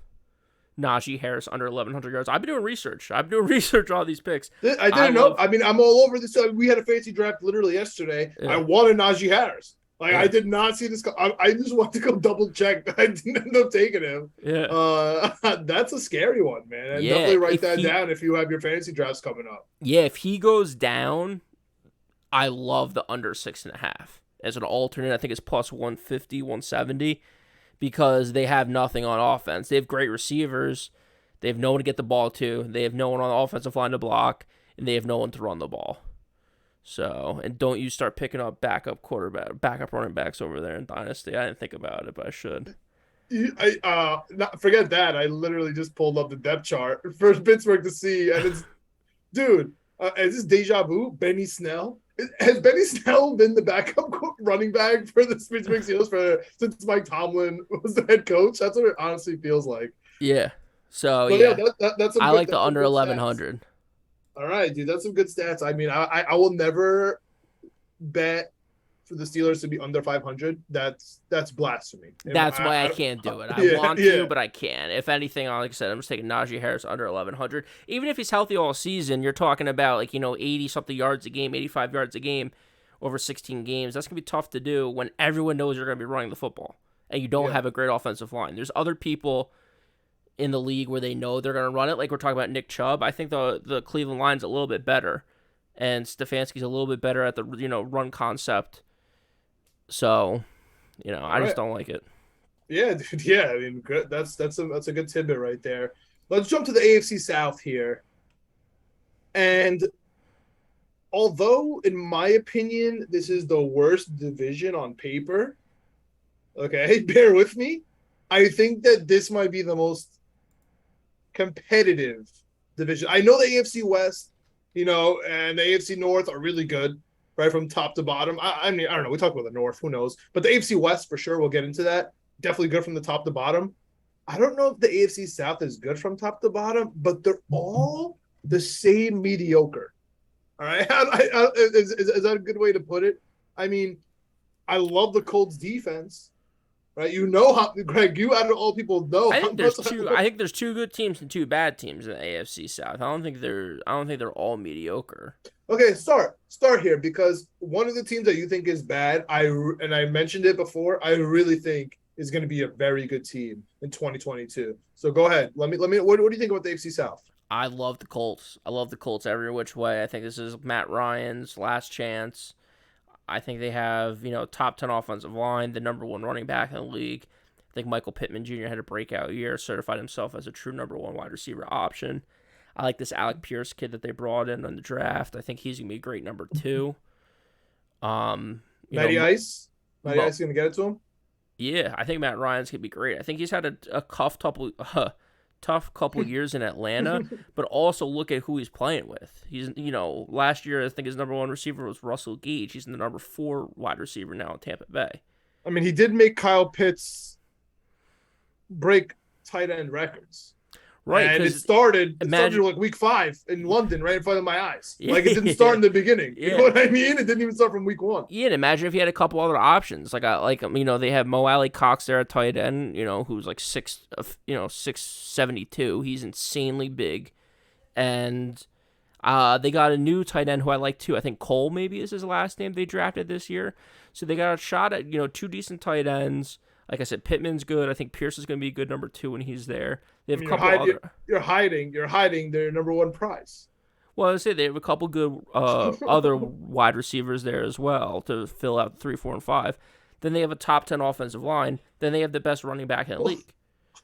Najee Harris under 1,100 yards. I've been doing research. On these picks. I didn't know. I mean, I'm all over this. We had a fancy draft literally yesterday. Yeah. I wanted Najee Harris. I did not see this. I just wanted to go double check. I didn't end up taking him. Yeah. That's a scary one, man. And definitely write that down if you have your fantasy drafts coming up. Yeah, if he goes down, I love the under 6.5 as an alternate. I think it's plus 150, 170. Because they have nothing on offense. They have great receivers. They have no one to get the ball to. They have no one on the offensive line to block. And they have no one to run the ball. So, and don't you start picking up backup running backs over there in Dynasty. I didn't think about it, but I should. Forget that. I literally just pulled up the depth chart for Pittsburgh to see. And it's, dude, Is this deja vu? Benny Snell? Has Benny Snell been the backup running back for the Pittsburgh Steelers since Mike Tomlin was the head coach? That's what it honestly feels like. Yeah. So So yeah, yeah, that's some I good. like the That's some under good stats. 1100. All right, dude, that's some good stats. I mean, I will never bet for the Steelers to be under 500. That's blasphemy. That's why I can't do it. I Yeah, want to, yeah, but I can't. If anything, like I said, I'm just taking Najee Harris under 1100. Even if he's healthy all season, you're talking about 80 something yards a game, 85 yards a game over 16 games. That's gonna be tough to do when everyone knows you're gonna be running the football and you don't yeah. have a great offensive line. There's other people in the league where they know they're gonna run it. Like we're talking about Nick Chubb. I think the Cleveland line's a little bit better, and Stefanski's a little bit better at the run concept. So, I just don't like it. Yeah, dude, yeah. I mean, good. That's a good tidbit right there. Let's jump to the AFC South here. And although, in my opinion, this is the worst division on paper, okay, bear with me. I think that this might be the most competitive division. I know the AFC West, and the AFC North are really good, right, from top to bottom. I mean, I don't know. We talk about the North. Who knows? But the AFC West, for sure, we'll get into that. Definitely good from the top to bottom. I don't know if the AFC South is good from top to bottom, but they're all the same mediocre. All right? Is that a good way to put it? I mean, I love the Colts defense, right? Greg, you out of all people know. I think there's two good teams and two bad teams in the AFC South. I don't think they're all mediocre. Okay, start here, because one of the teams that you think is bad, I mentioned it before, I really think is going to be a very good team in 2022. So go ahead. Let me. What do you think about the AFC South? I love the Colts. I love the Colts every which way. I think this is Matt Ryan's last chance. I think they have, top 10 offensive line, the number one running back in the league. I think Michael Pittman Jr. had a breakout year, certified himself as a true number one wide receiver option. I like this Alec Pierce kid that they brought in on the draft. I think he's going to be a great number 2. Matty Ice? Matty Ice going to get it to him? Yeah, I think Matt Ryan's going to be great. I think he's had a tough couple years in Atlanta, but also look at who he's playing with. He's, last year I think his number one receiver was Russell Gage. He's the number 4 wide receiver now in Tampa Bay. I mean, he did make Kyle Pitts break tight end records. Right, and it started like week 5 in London, right in front of my eyes. Yeah, like it didn't start in the beginning. Yeah. You know what I mean? It didn't even start from week 1. Yeah, and imagine if he had a couple other options. They have Mo Alley Cox there at tight end, who's like 6'72". He's insanely big, and they got a new tight end who I like too. I think Cole maybe is his last name. They drafted this year, so they got a shot at 2 decent tight ends. Like I said, Pittman's good. I think Pierce is going to be a good number 2 when he's there. They have a couple You're hiding their number 1 prize. Well, I say they have a couple good other wide receivers there as well to fill out 3, 4, and 5. Then they have a top 10 offensive line. Then they have the best running back in the league.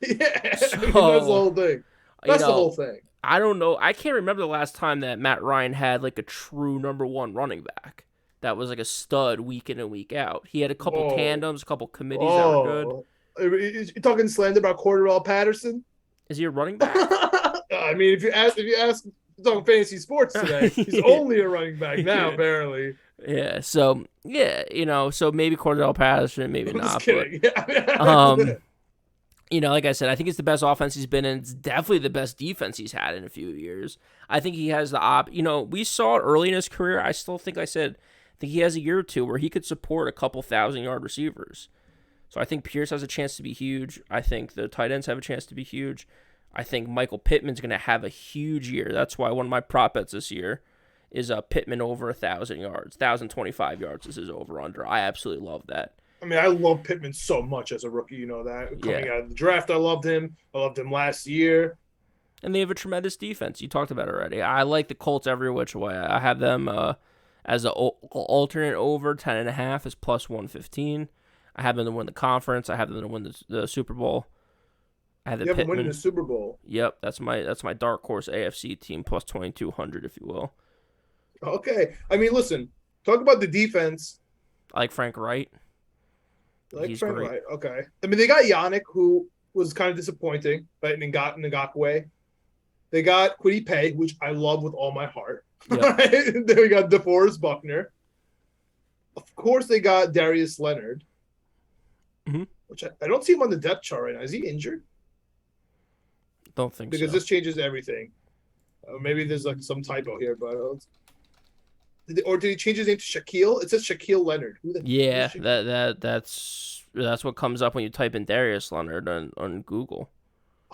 Yeah, so, that's the whole thing. That's the whole thing. I don't know. I can't remember the last time that Matt Ryan had like a true number 1 running back that was like a stud week in and week out. He had a couple tandems, a couple committees that were good. You're talking slander about Cordarrelle Patterson? Is he a running back? I mean, if you ask, talking fantasy sports today, he's only a running back now, barely. Yeah. So so maybe Cordarrelle Patterson, maybe not. Just kidding. But, like I said, I think it's the best offense he's been in. It's definitely the best defense he's had in a few years. I think he has the we saw it early in his career. I still think I think he has a year or two where he could support a couple 1,000-yard receivers. So I think Pierce has a chance to be huge. I think the tight ends have a chance to be huge. I think Michael Pittman's going to have a huge year. That's why one of my prop bets this year is Pittman over 1,000 yards. 1,025 yards is his over-under. I absolutely love that. I mean, I love Pittman so much as a rookie. You know that. Coming out of the draft, I loved him. I loved him last year. And they have a tremendous defense. You talked about it already. I like the Colts every which way. I have them as an alternate over 10.5 is plus 115. I have them to win the conference. I have them to win the Super Bowl. I have the Pittman winning the Super Bowl. Yep, that's my dark horse AFC team plus 2,200, if you will. Okay, I mean, listen, talk about the defense. I like Frank Wright. He's Frank great. Wright. Okay, I mean they got Yannick, who was kind of disappointing, right? In Ngakwe. They got Kwity Paye, which I love with all my heart. Yep. Right? Then we got DeForest Buckner. Of course, they got Darius Leonard, which I don't see him on the depth chart right now. Is he injured? Don't think Because so. this changes everything. Maybe there's like some typo here, but or did he change his name to Shaquille? It says Shaquille Leonard. Yeah, that's what comes up when you type in Darius Leonard on Google.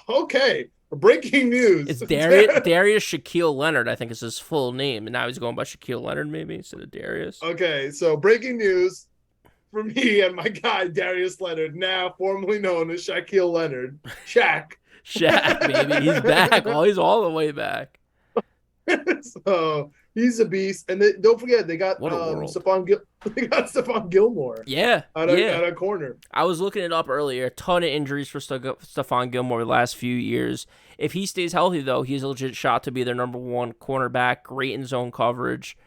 Okay, breaking news. It's Darius Shaquille Leonard, I think is his full name, and now he's going by Shaquille Leonard maybe instead of Darius. Okay, so breaking news for me and my guy Darius Leonard, now formerly known as Shaquille Leonard. Shaq, baby, he's back. He's all the way back. So he's a beast, and don't forget they got Stephon Gilmore. Yeah, out of corner. I was looking it up earlier. A ton of injuries for Stephon Gilmore the last few years. If he stays healthy, though, he's a legit shot to be their number one cornerback. Great in zone coverage.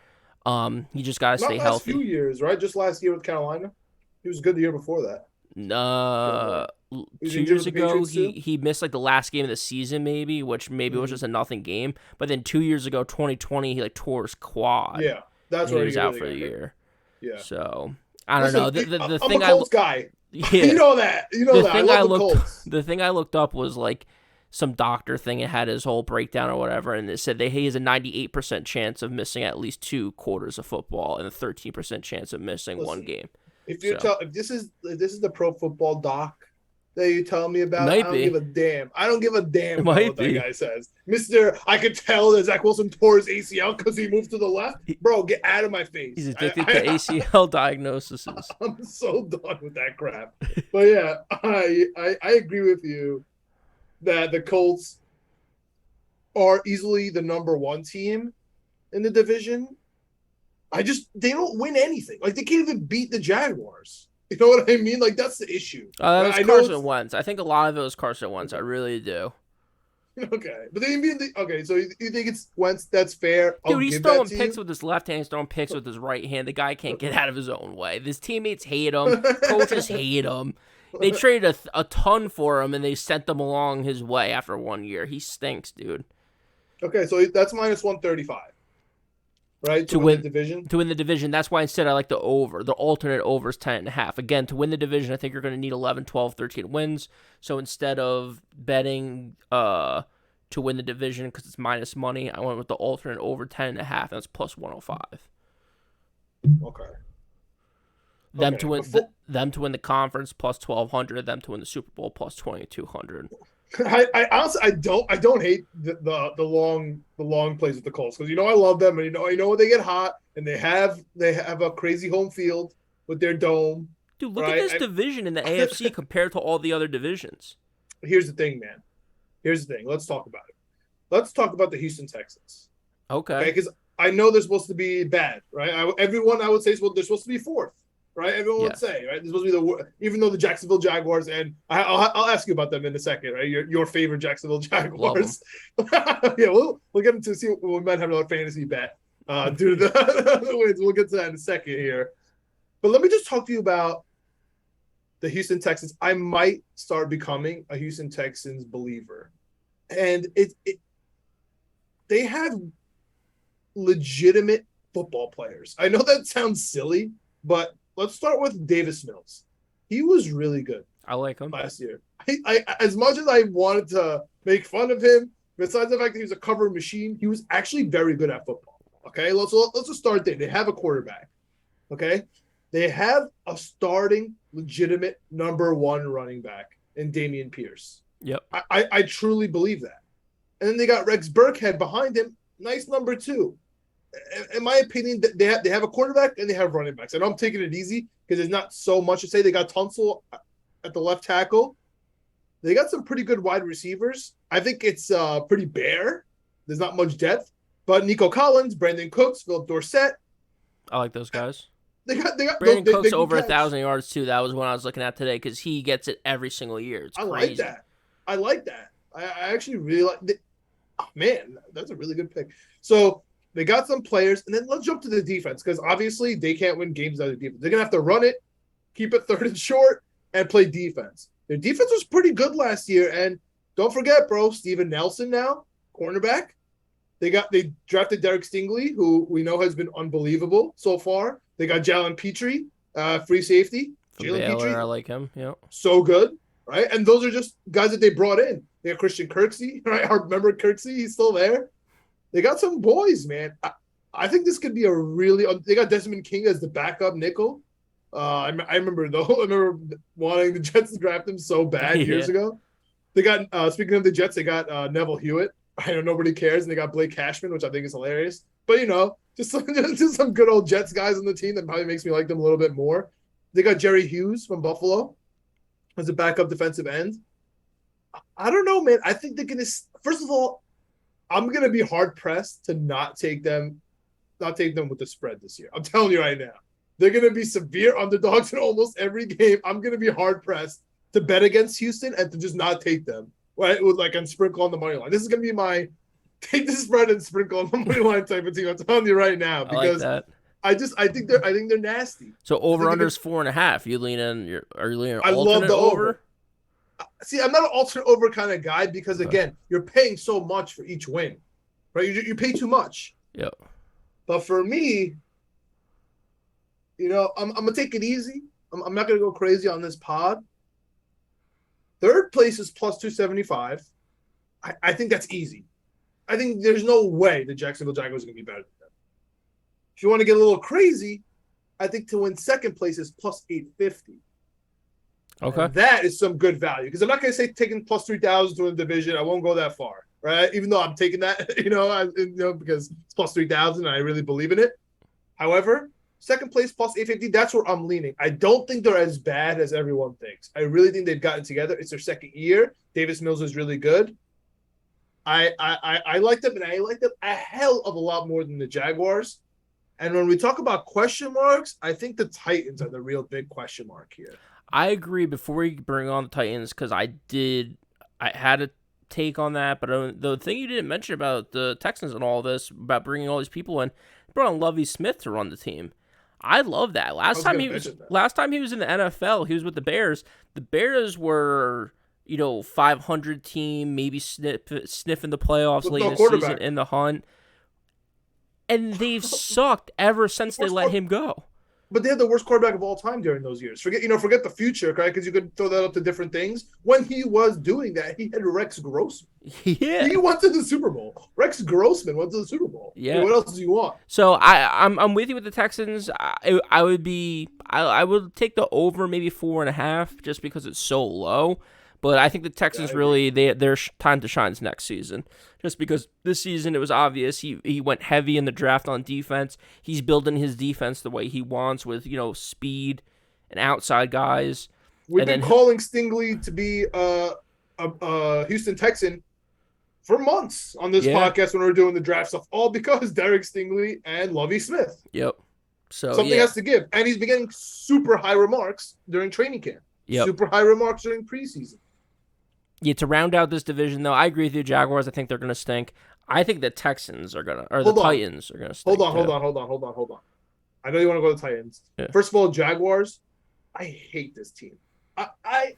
He just got to stay healthy. Last few years, right? Just last year with Carolina, he was good the year before that. 2 years ago, he missed like the last game of the season, maybe, which maybe was just a nothing game. But then 2 years ago, 2020, he like tore his quad. Yeah, that's where he was out for the year. Yeah. So I don't know. The I'm thing a Colts guy. Yeah, you know that. The thing I looked up was like some doctor thing. It had his whole breakdown or whatever, and it said he has a 98% chance of missing at least 2 quarters of football and a 13% chance of missing one game. If this is the pro football doc that you tell me about, I don't give a damn. I don't give a damn what that guy says. I could tell that Zach Wilson tore his ACL because he moved to the left. Bro, get out of my face. He's addicted to ACL diagnoses. I'm so done with that crap. But yeah, I agree with you that the Colts are easily the number 1 team in the division. They don't win anything. Like, they can't even beat the Jaguars. You know what I mean? Like, that's the issue. That was Carson Wentz. I think a lot of it was Carson Wentz. I really do. Okay. But so you think it's Wentz? That's fair. Dude, he's throwing picks with his left hand. He's throwing picks with his right hand. The guy can't get out of his own way. His teammates hate him. Coaches hate him. They traded a ton for him, and they sent them along his way after 1 year. He stinks, dude. Okay, so that's minus 135. Right, to win the division? To win the division. That's why instead I like the over. The alternate over is 10.5. Again, to win the division, I think you're going to need 11, 12, 13 wins. So instead of betting to win the division because it's minus money, I went with the alternate over 10.5. That's plus 105. Okay. Them to win the conference plus 1,200. Them to win the Super Bowl plus 2,200. I honestly I don't hate the long plays with the Colts because I love them, and I know when they get hot and they have a crazy home field with their dome. Dude, look at this division in the AFC compared to all the other divisions. Here's the thing, man. Let's talk about it. Let's talk about the Houston Texans. Okay. Because I know they're supposed to be bad, right? Everyone I would say they're supposed to be 4th. Right, everyone would say, right? This is supposed to be even though the Jacksonville Jaguars, and I'll ask you about them in a second, right? Your favorite Jacksonville Jaguars. Yeah, we'll get into see what we might have another fantasy bet due to the wins. We'll get to that in a second here, but let me just talk to you about the Houston Texans. I might start becoming a Houston Texans believer, and they have legitimate football players. I know that sounds silly, but let's start with Davis Mills. He was really good. I like him last year. I as much as I wanted to make fun of him, besides the fact that he was a cover machine, he was actually very good at football. Okay, let's just start there. They have a quarterback. Okay, they have a starting legitimate number 1 running back in Dameon Pierce. Yep. I truly believe that. And then they got Rex Burkhead behind him. Nice number 2. In my opinion, they have a quarterback and they have running backs. I know I'm taking it easy because there's not so much to say. They got Tunsil at the left tackle. They got some pretty good wide receivers. I think it's pretty bare. There's not much depth. But Nico Collins, Brandon Cooks, Philip Dorsett. I like those guys. They got Brandon Cooks over 1,000 yards too. That was one I was looking at today because he gets it every single year. It's crazy. I like that. I actually really like it. Oh, man, that's a really good pick. So they got some players, and then let's jump to the defense because obviously they can't win games without the defense. They're going to have to run it, keep it 3rd and short, and play defense. Their defense was pretty good last year, and don't forget, bro, Steven Nelson now, cornerback. They drafted Derek Stingley, who we know has been unbelievable so far. They got Jalen Petrie, free safety. From Jalen Baylor, Petrie, I like him. Yep. so good, right? And those are just guys that they brought in. They got Christian Kirksey, right? I remember Kirksey, he's still there. They got some boys, man. I think this could be a really. They got Desmond King as the backup nickel. I remember though. I remember wanting the Jets to draft him so bad years ago. They got speaking of the Jets, they got Neville Hewitt. I know nobody cares, and they got Blake Cashman, which I think is hilarious. But just some good old Jets guys on the team that probably makes me like them a little bit more. They got Jerry Hughes from Buffalo as a backup defensive end. I don't know, man. I think they're gonna. First of all, I'm gonna be hard pressed to not take them with the spread this year. I'm telling you right now, they're gonna be severe underdogs in almost every game. I'm gonna be hard pressed to bet against Houston and to just not take them. Right, and sprinkle on the money line. This is gonna be my take the spread and sprinkle on the money line type of team. I'm telling you right now because I think they're nasty. So over under is 4.5. Are you leaning I love the over. See, I'm not an alternate over kind of guy because again, you're paying so much for each win, right? You pay too much. Yep. But for me, I'm gonna take it easy. I'm not gonna go crazy on this pod. Third place is plus 275. I think that's easy. I think there's no way the Jacksonville Jaguars are going to be better than them. If you want to get a little crazy, I think to win second place is plus 850. Okay. And that is some good value because I'm not going to say taking plus 3,000 to win the division. I won't go that far, right? Even though I'm taking that, because it's plus 3,000 and I really believe in it. However, second place plus 850, that's where I'm leaning. I don't think they're as bad as everyone thinks. I really think they've gotten together. It's their second year. Davis Mills is really good. I like them, and I like them a hell of a lot more than the Jaguars. And when we talk about question marks, I think the Titans are the real big question mark here. I agree. Before we bring on the Titans, because I had a take on that, but the thing you didn't mention about the Texans and all this, about bringing all these people in, brought on Lovie Smith to run the team. I love that. Last time he was in the NFL, he was with the Bears. The Bears were, 500 team, maybe sniffing the playoffs late in the season in the hunt. And they've sucked ever since they let him go. But they had the worst quarterback of all time during those years. Forget the future, right? Because you could throw that up to different things. When he was doing that, he had Rex Grossman. Yeah. He went to the Super Bowl. Rex Grossman went to the Super Bowl. Yeah. What else do you want? So I'm with you with the Texans. I would take the over maybe 4.5 just because it's so low. But I think the Texans their time to shine is next season. Just because this season it was obvious he went heavy in the draft on defense. He's building his defense the way he wants with, speed and outside guys. We've been calling Stingley to be a Houston Texan for months on this podcast when we were doing the draft stuff, all because Derek Stingley and Lovie Smith. Yep. So something has to give. And he's been getting super high remarks during training camp. Yep. Super high remarks during preseason. Yeah, to round out this division, though, I agree with you, Jaguars. I think they're going to stink. I think the Texans are going to, or the Titans are going to stink. Hold on. I know you want to go to the Titans. Yeah. First of all, Jaguars, I hate this team. I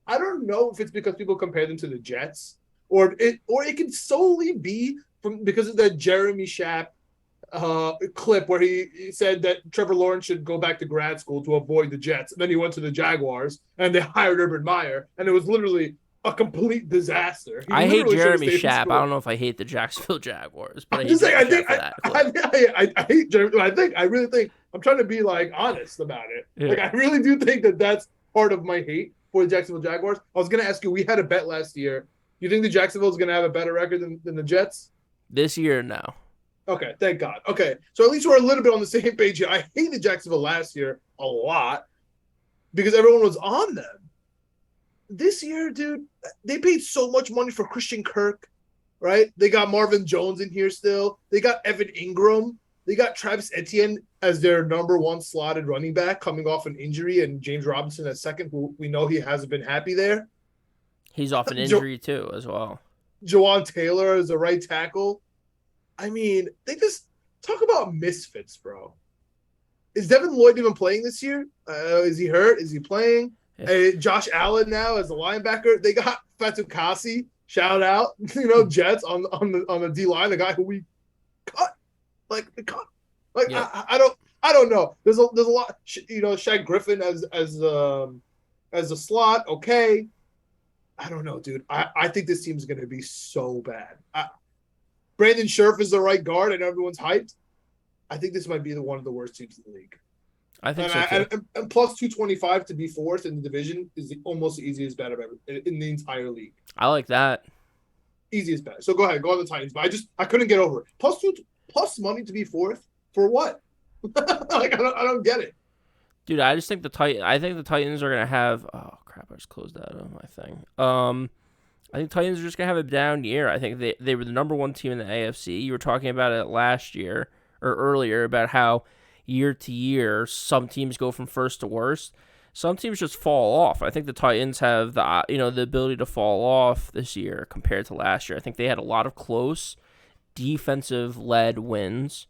don't know if it's because people compare them to the Jets, or it could solely be because of that Jeremy Schaap clip where he said that Trevor Lawrence should go back to grad school to avoid the Jets. And then he went to the Jaguars, and they hired Urban Meyer, and it was literally a complete disaster. I hate Jeremy Schaap. I don't know if I hate the Jacksonville Jaguars, but I hate Jeremy Schaap for that. I hate Jeremy. I really think I'm trying to be honest about it. Yeah. I really do think that that's part of my hate for the Jacksonville Jaguars. I was going to ask you, we had a bet last year. You think the Jacksonville is going to have a better record than the Jets? This year, no. Okay, thank God. Okay, so at least we're a little bit on the same page here. I hated Jacksonville last year a lot because everyone was on them. This year, dude, they paid so much money for Christian Kirk, right? They got Marvin Jones in here still. They got Evan Ingram. They got Travis Etienne as their number one slotted running back coming off an injury, and James Robinson at second, who we know he hasn't been happy there. He's off an injury too as well. Jawan Taylor is a right tackle. I mean, they just talk about misfits, bro. Is Devin Lloyd even playing this year? Is he hurt? Is he playing? Yeah. Josh Allen now as a linebacker. They got Fatukasi Shout out, Jets on the D line, the guy who we cut, cut. Yep. I don't know. There's a lot. Shaq Griffin as a slot. Okay, I don't know, dude. I think this team's gonna be so bad. Brandon Scherf is the right guard, and everyone's hyped. I think this might be one of the worst teams in the league. I think so too. And plus 225 to be fourth in the division is almost the easiest bet I've ever in the entire league. I like that. Easiest bet. So go ahead, go on the Titans. But I couldn't get over it. Plus money to be fourth for what? I don't get it. Dude, I just think the Titans are gonna have. Oh crap! I just closed that on my thing. I think Titans are just gonna have a down year. I think they were the number one team in the AFC. You were talking about it last year or earlier about how year to year some teams go from first to worst. Some teams just fall off. I think the Titans have the ability to fall off this year compared to last year. I think they had a lot of close defensive led wins.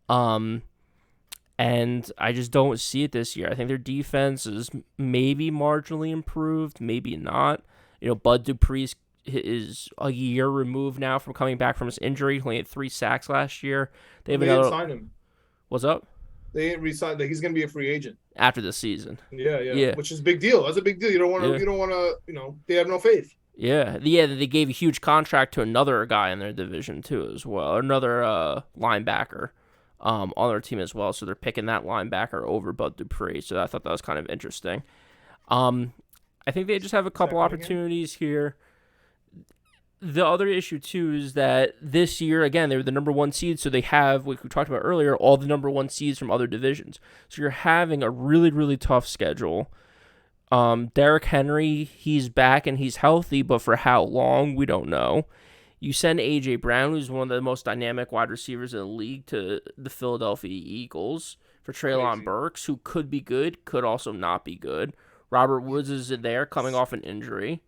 And I just don't see it this year. I think their defense is maybe marginally improved, maybe not. Bud Dupree is a year removed now from coming back from his injury. He only had 3 sacks last year. They didn't sign him. What's up? They didn't re-sign. He's going to be a free agent after the season. Yeah. Which is a big deal. That's a big deal. You don't want to. They have no faith. Yeah. They gave a huge contract to another guy in their division too, as well, another linebacker. On their team as well, so they're picking that linebacker over Bud Dupree. So I thought that was kind of interesting. I think they just have a couple opportunities here. The other issue too is that this year, again, they were the number one seed, so they have, like we talked about earlier, all the number one seeds from other divisions. So you're having a really, really tough schedule. Derrick Henry, he's back and he's healthy, but for how long, we don't know. You send A.J. Brown, who's one of the most dynamic wide receivers in the league, to the Philadelphia Eagles for Treylon Burks, who could be good, could also not be good. Robert Woods is there coming off an injury.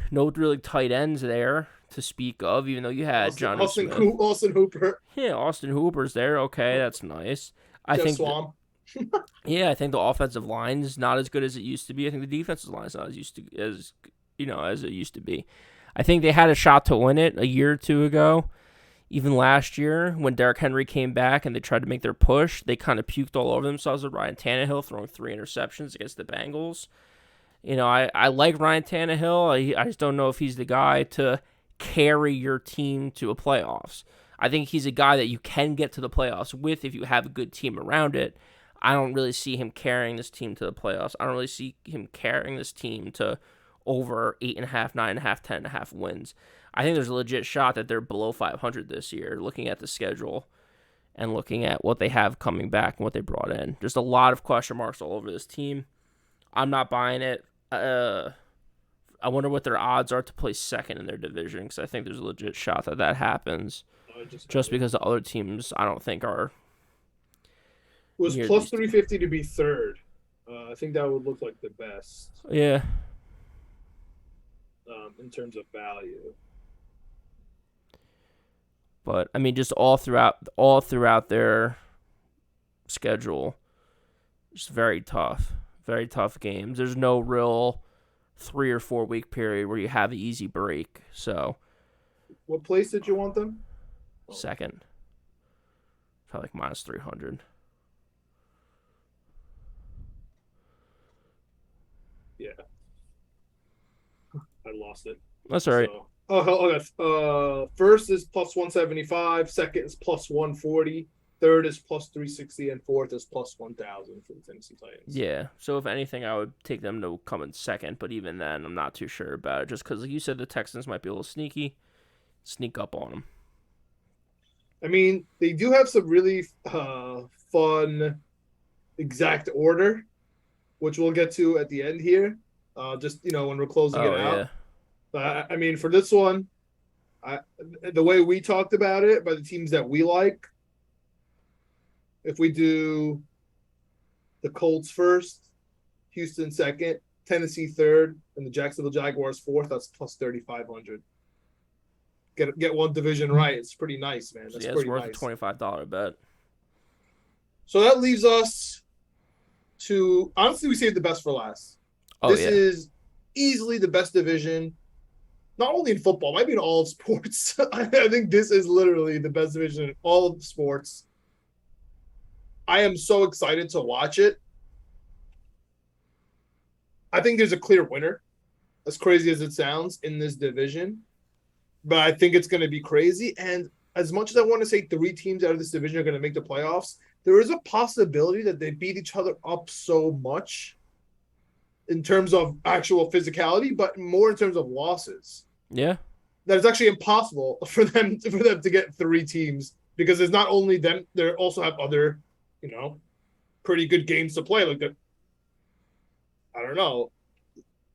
No really tight ends there to speak of, even though you had Austin Hooper. Yeah, Austin Hooper's there. Okay, that's nice. I think the offensive line is not as good as it used to be. I think the defensive line is not as it used to be. I think they had a shot to win it a year or two ago. Even last year, when Derrick Henry came back and they tried to make their push, they kind of puked all over themselves with Ryan Tannehill throwing 3 interceptions against the Bengals. I like Ryan Tannehill. I just don't know if he's the guy to carry your team to a playoffs. I think he's a guy that you can get to the playoffs with if you have a good team around it. I don't really see him carrying this team to the playoffs. I don't really see him carrying this team to over 8.5, 9.5, 10.5 wins. I think there's a legit shot that they're below 500 this year, looking at the schedule and looking at what they have coming back and what they brought in. Just a lot of question marks all over this team. I'm not buying it. I wonder what their odds are to place second in their division, because I think there's a legit shot that happens. Just because the other teams, I don't think are. It was plus 350 to be third. I think that would look like the best. Yeah. In terms of value. But I mean, just all throughout their schedule, just very tough games. There's no real 3 or 4 week period where you have an easy break. So, what place did you want them? Second, probably like minus 300. Yeah. I lost it. That's all right. First is plus 175. Second is plus 140. Third is plus 360. And fourth is plus 1,000 for the Tennessee Titans. Yeah. So if anything, I would take them to come in second. But even then, I'm not too sure about it. Just because, like you said, the Texans might be a little sneaky. Sneak up on them. I mean, they do have some really fun exact order, which we'll get to at the end here. Just when we're closing it out. But I mean, for this one, the way we talked about it, by the teams that we like, if we do the Colts first, Houston second, Tennessee third, and the Jacksonville Jaguars fourth, that's plus 3,500. Get one division right. It's pretty nice, man. That's pretty worth nice. A $25 bet. So that leaves us to, honestly, we saved the best for last. This is easily the best division. not only in football, might be in all of sports. I think this is literally the best division in all of sports. I am so excited to watch it. I think there's a clear winner, as crazy as it sounds, in this division. But I think it's going to be crazy. And as much as I want to say 3 teams out of this division are going to make the playoffs, there is a possibility that they beat each other up so much in terms of actual physicality, but more in terms of losses. Yeah. That it's actually impossible for them to get 3 teams, because there's not only them, they also have other, pretty good games to play. Like I don't know.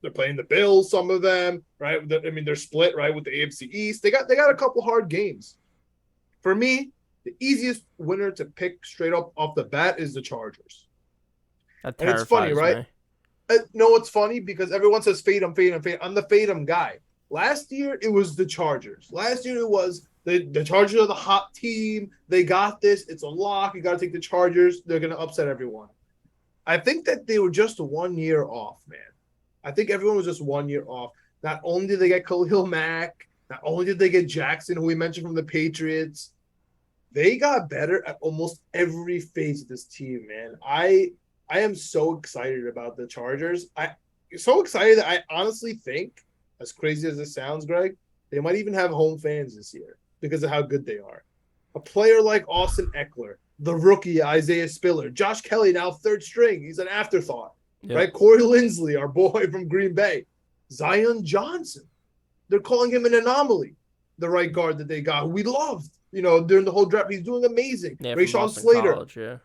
They're playing the Bills, some of them, right? They're split, right, with the AFC East. They got a couple hard games. For me, the easiest winner to pick straight up off the bat is the Chargers. That and it's funny, right? No, it's funny because everyone says fade them. I'm the fade them guy. Last year, it was the Chargers. Last year, it was the Chargers are the hot team. They got this. It's a lock. You got to take the Chargers. They're going to upset everyone. I think that they were just 1 year off, man. I think everyone was just 1 year off. Not only did they get Khalil Mack, not only did they get Jackson, who we mentioned from the Patriots, they got better at almost every phase of this team, man. I am so excited about the Chargers. I'm so excited that I honestly think, as crazy as it sounds, Greg, they might even have home fans this year because of how good they are. A player like Austin Eckler, the rookie Isaiah Spiller, Josh Kelly now 3rd string. He's an afterthought, right? Corey Linsley, our boy from Green Bay, Zion Johnson. They're calling him an anomaly, the right guard that they got, who we loved, during the whole draft. He's doing amazing. Yeah, Rashawn Slater. College, yeah.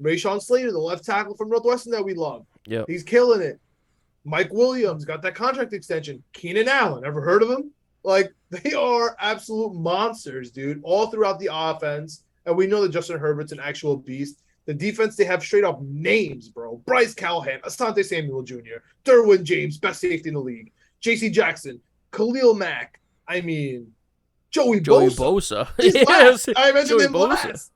Rashawn Slater, the left tackle from Northwestern that we love. Yeah. He's killing it. Mike Williams got that contract extension. Keenan Allen, ever heard of him? Like, they are absolute monsters, dude, all throughout the offense. And we know that Justin Herbert's an actual beast. The defense, they have straight up names, bro. Bryce Callahan, Asante Samuel Jr., Derwin James, best safety in the league, J.C. Jackson, Khalil Mack. I mean, Joey Bosa. He's last. I mentioned him last.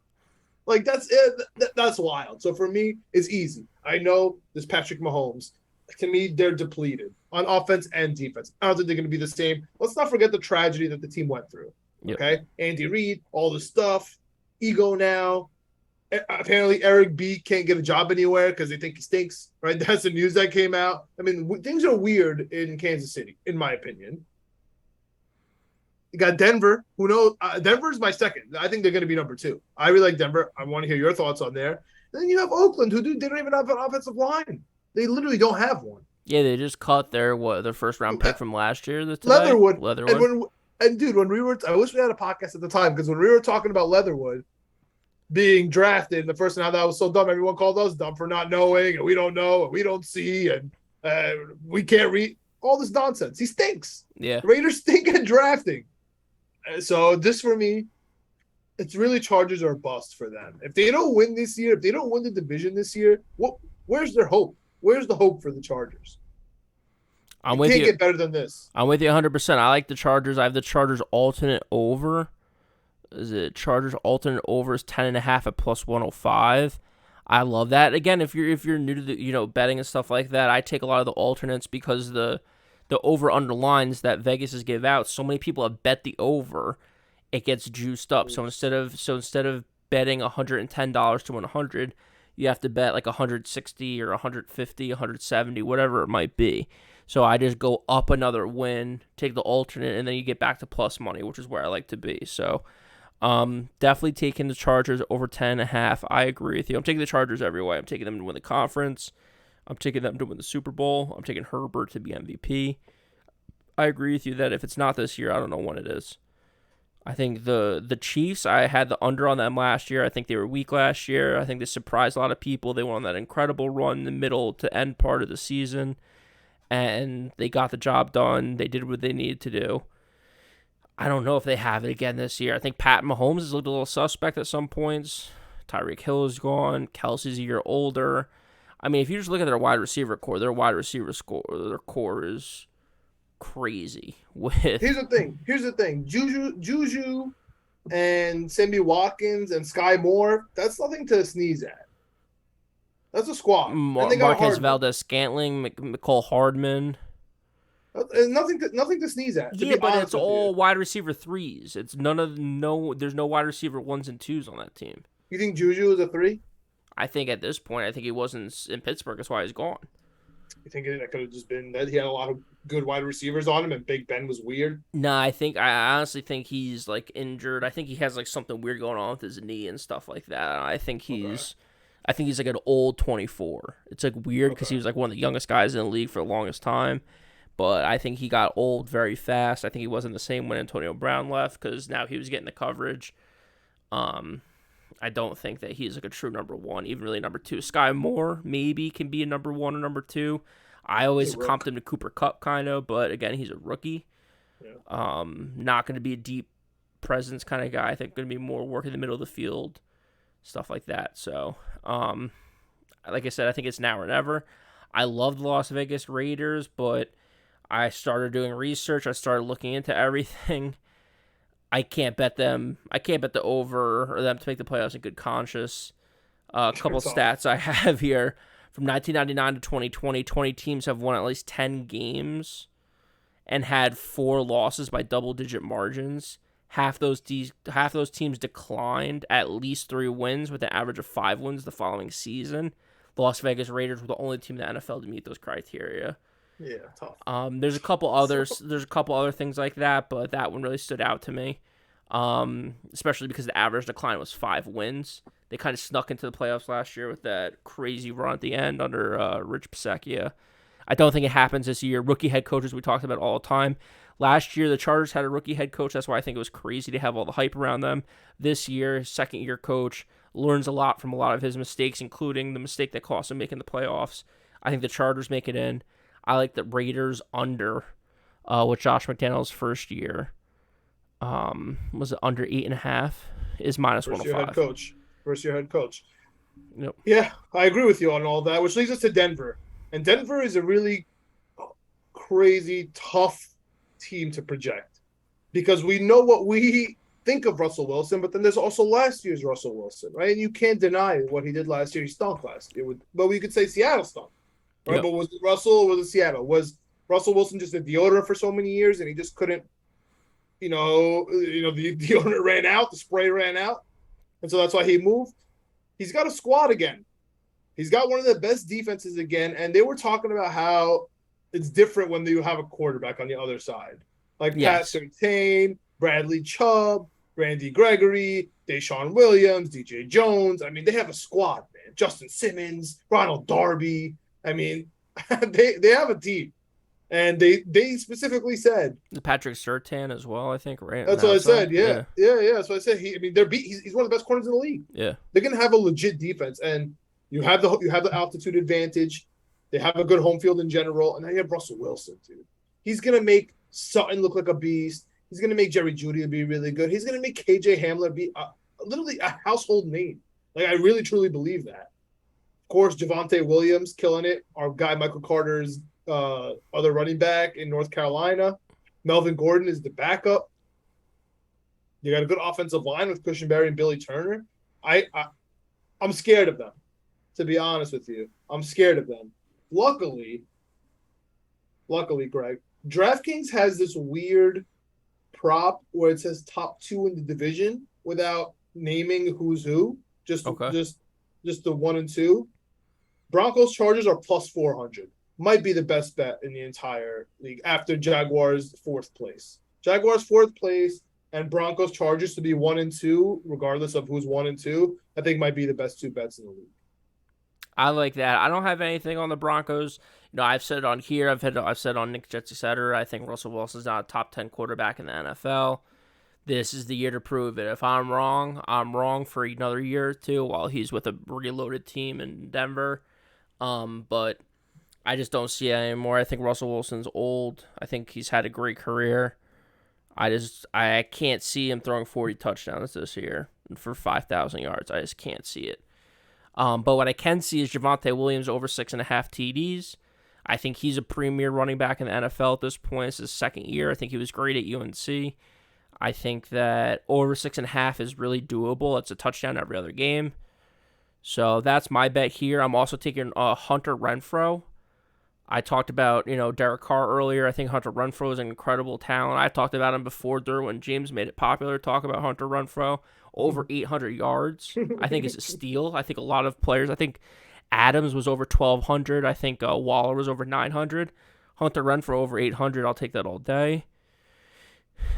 Like, that's it. That's wild. So for me, it's easy. I know this Patrick Mahomes. To me, they're depleted on offense and defense. I don't think they're going to be the same. Let's not forget the tragedy that the team went through. Yep. Okay? Andy Reid, all the stuff, ego now. Apparently, Eric B can't get a job anywhere because they think he stinks, right? That's the news that came out. I mean, things are weird in Kansas City, in my opinion. You got Denver. Who knows? Denver's my second. I think they're going to be number 2. I really like Denver. I want to hear your thoughts on there. And then you have Oakland, who they don't even have an offensive line. They literally don't have one. Yeah, they just cut their first round pick from last year. Leatherwood. Leatherwood. And dude, when we were, I wish we had a podcast at the time, because when we were talking about Leatherwood being drafted in the first round, that was so dumb. Everyone called us dumb for not knowing, and we don't know, and we don't see, and we can't read all this nonsense. He stinks. Yeah. Raiders stink at drafting. So this for me, it's really Chargers or bust for them. If they don't win this year, if they don't win the division this year, where's their hope? Where's the hope for the Chargers? I'm with you. Can't get better than this. I'm with you 100%. I like the Chargers. I have the Chargers alternate over. Is it Chargers alternate over is 10.5 at plus 105. I love that. Again, if you're new to the betting and stuff like that, I take a lot of the alternates because the over underlines that Vegas has give out. So many people have bet the over, it gets juiced up. So instead of betting $110 to win 100, you have to bet like 160 or 150, 170, whatever it might be. So I just go up another win, take the alternate, and then you get back to plus money, which is where I like to be. So definitely taking the Chargers over 10.5. I agree with you. I'm taking the Chargers every way. I'm taking them to win the conference. I'm taking them to win the Super Bowl. I'm taking Herbert to be MVP. I agree with you that if it's not this year, I don't know when it is. I think the Chiefs, I had the under on them last year. I think they were weak last year. I think they surprised a lot of people. They went on that incredible run in the middle to end part of the season, and they got the job done. They did what they needed to do. I don't know if they have it again this year. I think Pat Mahomes has looked a little suspect at some points. Tyreek Hill is gone. Kelsey's a year older. I mean, if you just look at their wide receiver core, their core is crazy. Here's the thing. Juju and Sammy Watkins and Sky Moore, that's nothing to sneeze at. That's a squad. Marquez Valdez-Scantling, McCole Hardman. Nothing to sneeze at. To Yeah, be but honest it's with you, all wide receiver threes. It's none of no. There's no wide receiver ones and twos on that team. you think Juju is a 3? I think at this point, I think he wasn't in Pittsburgh. That's why he's gone. You think that could have just been that he had a lot of good wide receivers on him, and Big Ben was weird? Nah, I honestly think he's like injured. I think he has like something weird going on with his knee and stuff like that. Okay. I think he's like an old 24. It's like weird because he Okay. was like one of the youngest guys in the league for the longest time. But I think he got old very fast. I think he wasn't the same when Antonio Brown left because now he was getting the coverage. Um, I don't think that he's like a true number one, even really number two. Sky Moore maybe can be a number one or number two. I He's always a comped rook. him to Cooper Cup kind of, but again, he's a rookie. Yeah. Not going to be a deep presence kind of guy. I think going to be more work in the middle of the field, stuff like that. So, like I said, I think it's now or never. I love the Las Vegas Raiders, but I started doing research. I started looking into everything. I can't bet them. I can't bet the over or them to make the playoffs in good conscience. A couple It's tough. stats I have here. From 1999 to 2020, 20 teams have won at least 10 games and had 4 losses by double-digit margins. Half those teams declined at least 3 wins with an average of 5 wins the following season. The Las Vegas Raiders were the only team in the NFL to meet those criteria. Yeah, tough. There's a couple others. There's a couple other things like that, but that one really stood out to me. Especially because the average decline was 5 wins. They kind of snuck into the playoffs last year with that crazy run at the end under Rich Bisaccia. I don't think it happens this year. Rookie head coaches we talked about all the time. Last year, the Chargers had a rookie head coach. That's why I think it was crazy to have all the hype around them. This year, second-year coach learns a lot from a lot of his mistakes, including the mistake that cost him making the playoffs. I think the Chargers make it in. I like the Raiders under with Josh McDaniels' first year. Was it under 8.5? Is minus First year head 105. coach. First year head coach. Yep. Yeah, I agree with you on all that, which leads us to Denver. And Denver is a really crazy, tough team to project because we know what we think of Russell Wilson, but then there's also last year's Russell Wilson, right? And you can't deny what he did last year. He stunk last year, but we could say Seattle stunk, right? Yep. But was it Russell or was it Seattle? Was Russell Wilson just a deodorant for so many years and he just couldn't, the deodorant ran out, the spray ran out, and so that's why he moved. He's got a squad again. He's got one of the best defenses again, and they were talking about how it's different when you have a quarterback on the other side. Like Yes. Pat Surtain, Bradley Chubb, Randy Gregory, Deshaun Williams, DJ Jones. I mean, they have a squad, man. Justin Simmons, Ronald Darby. I mean, they have a team. And they specifically said Patrick Surtain as well, I think, right? that's what I said. Yeah. That's what I said. He's one of the best corners in the league. Yeah. They're gonna have a legit defense, and you have the altitude advantage. They have a good home field in general, and now you have Russell Wilson, dude. He's gonna make Sutton look like a beast. He's gonna make Jerry Jeudy be really good. He's gonna make KJ Hamler be literally a household name. Like I really truly believe that. Of course, Javonte Williams killing it. Our guy Michael Carter's other running back in North Carolina. Melvin Gordon is the backup. You got a good offensive line with Cushenberry and Billy Turner. I'm scared of them, to be honest with you. I'm scared of them. Luckily, Greg, DraftKings has this weird prop where it says top 2 in the division without naming who's who. Just the 1 and 2. Broncos Chargers are plus 400. Might be the best bet in the entire league after Jaguars 4th place. Jaguars 4th place and Broncos Chargers to be 1 and 2, regardless of who's 1 and 2, I think might be the best 2 bets in the league. I like that. I don't have anything on the Broncos. I've said it on here. I've said on Nick Jets, etc. I think Russell Wilson's not a top 10 quarterback in the NFL. This is the year to prove it. If I'm wrong, I'm wrong for another year or two while he's with a reloaded team in Denver. But I just don't see it anymore. I think Russell Wilson's old. I think he's had a great career. I can't see him throwing 40 touchdowns this year for 5,000 yards. I just can't see it. But what I can see is Javonte Williams over 6.5 TDs. I think he's a premier running back in the NFL at this point. It's his second year. I think he was great at UNC. I think that over 6.5 is really doable. It's a touchdown every other game. So that's my bet here. I'm also taking Hunter Renfrow I talked about, Derek Carr earlier. I think Hunter Renfrow is an incredible talent. I talked about him before Derwin James made it popular to talk about Hunter Renfrow. Over 800 yards, I think is a steal. I think a lot of players, I think Adams was over 1,200. I think Waller was over 900. Hunter Renfrow over 800. I'll take that all day.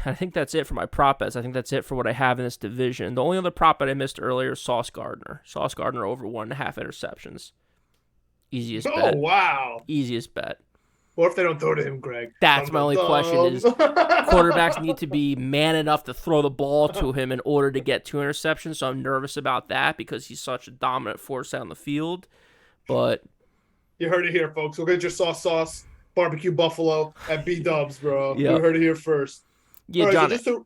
I think that's it for my prop bets. I think that's it for what I have in this division. The only other prop bet I missed earlier is Sauce Gardner. Sauce Gardner over 1.5 interceptions. Easiest bet. Oh, wow. Easiest bet. What if they don't throw to him, Greg? That's my only question is quarterbacks need to be man enough to throw the ball to him in order to get 2 interceptions. So I'm nervous about that because he's such a dominant force out on the field. But you heard it here, folks. Go get your sauce, barbecue buffalo at B-Dubs, bro. Yep. You heard it here first. Yeah, right, John, so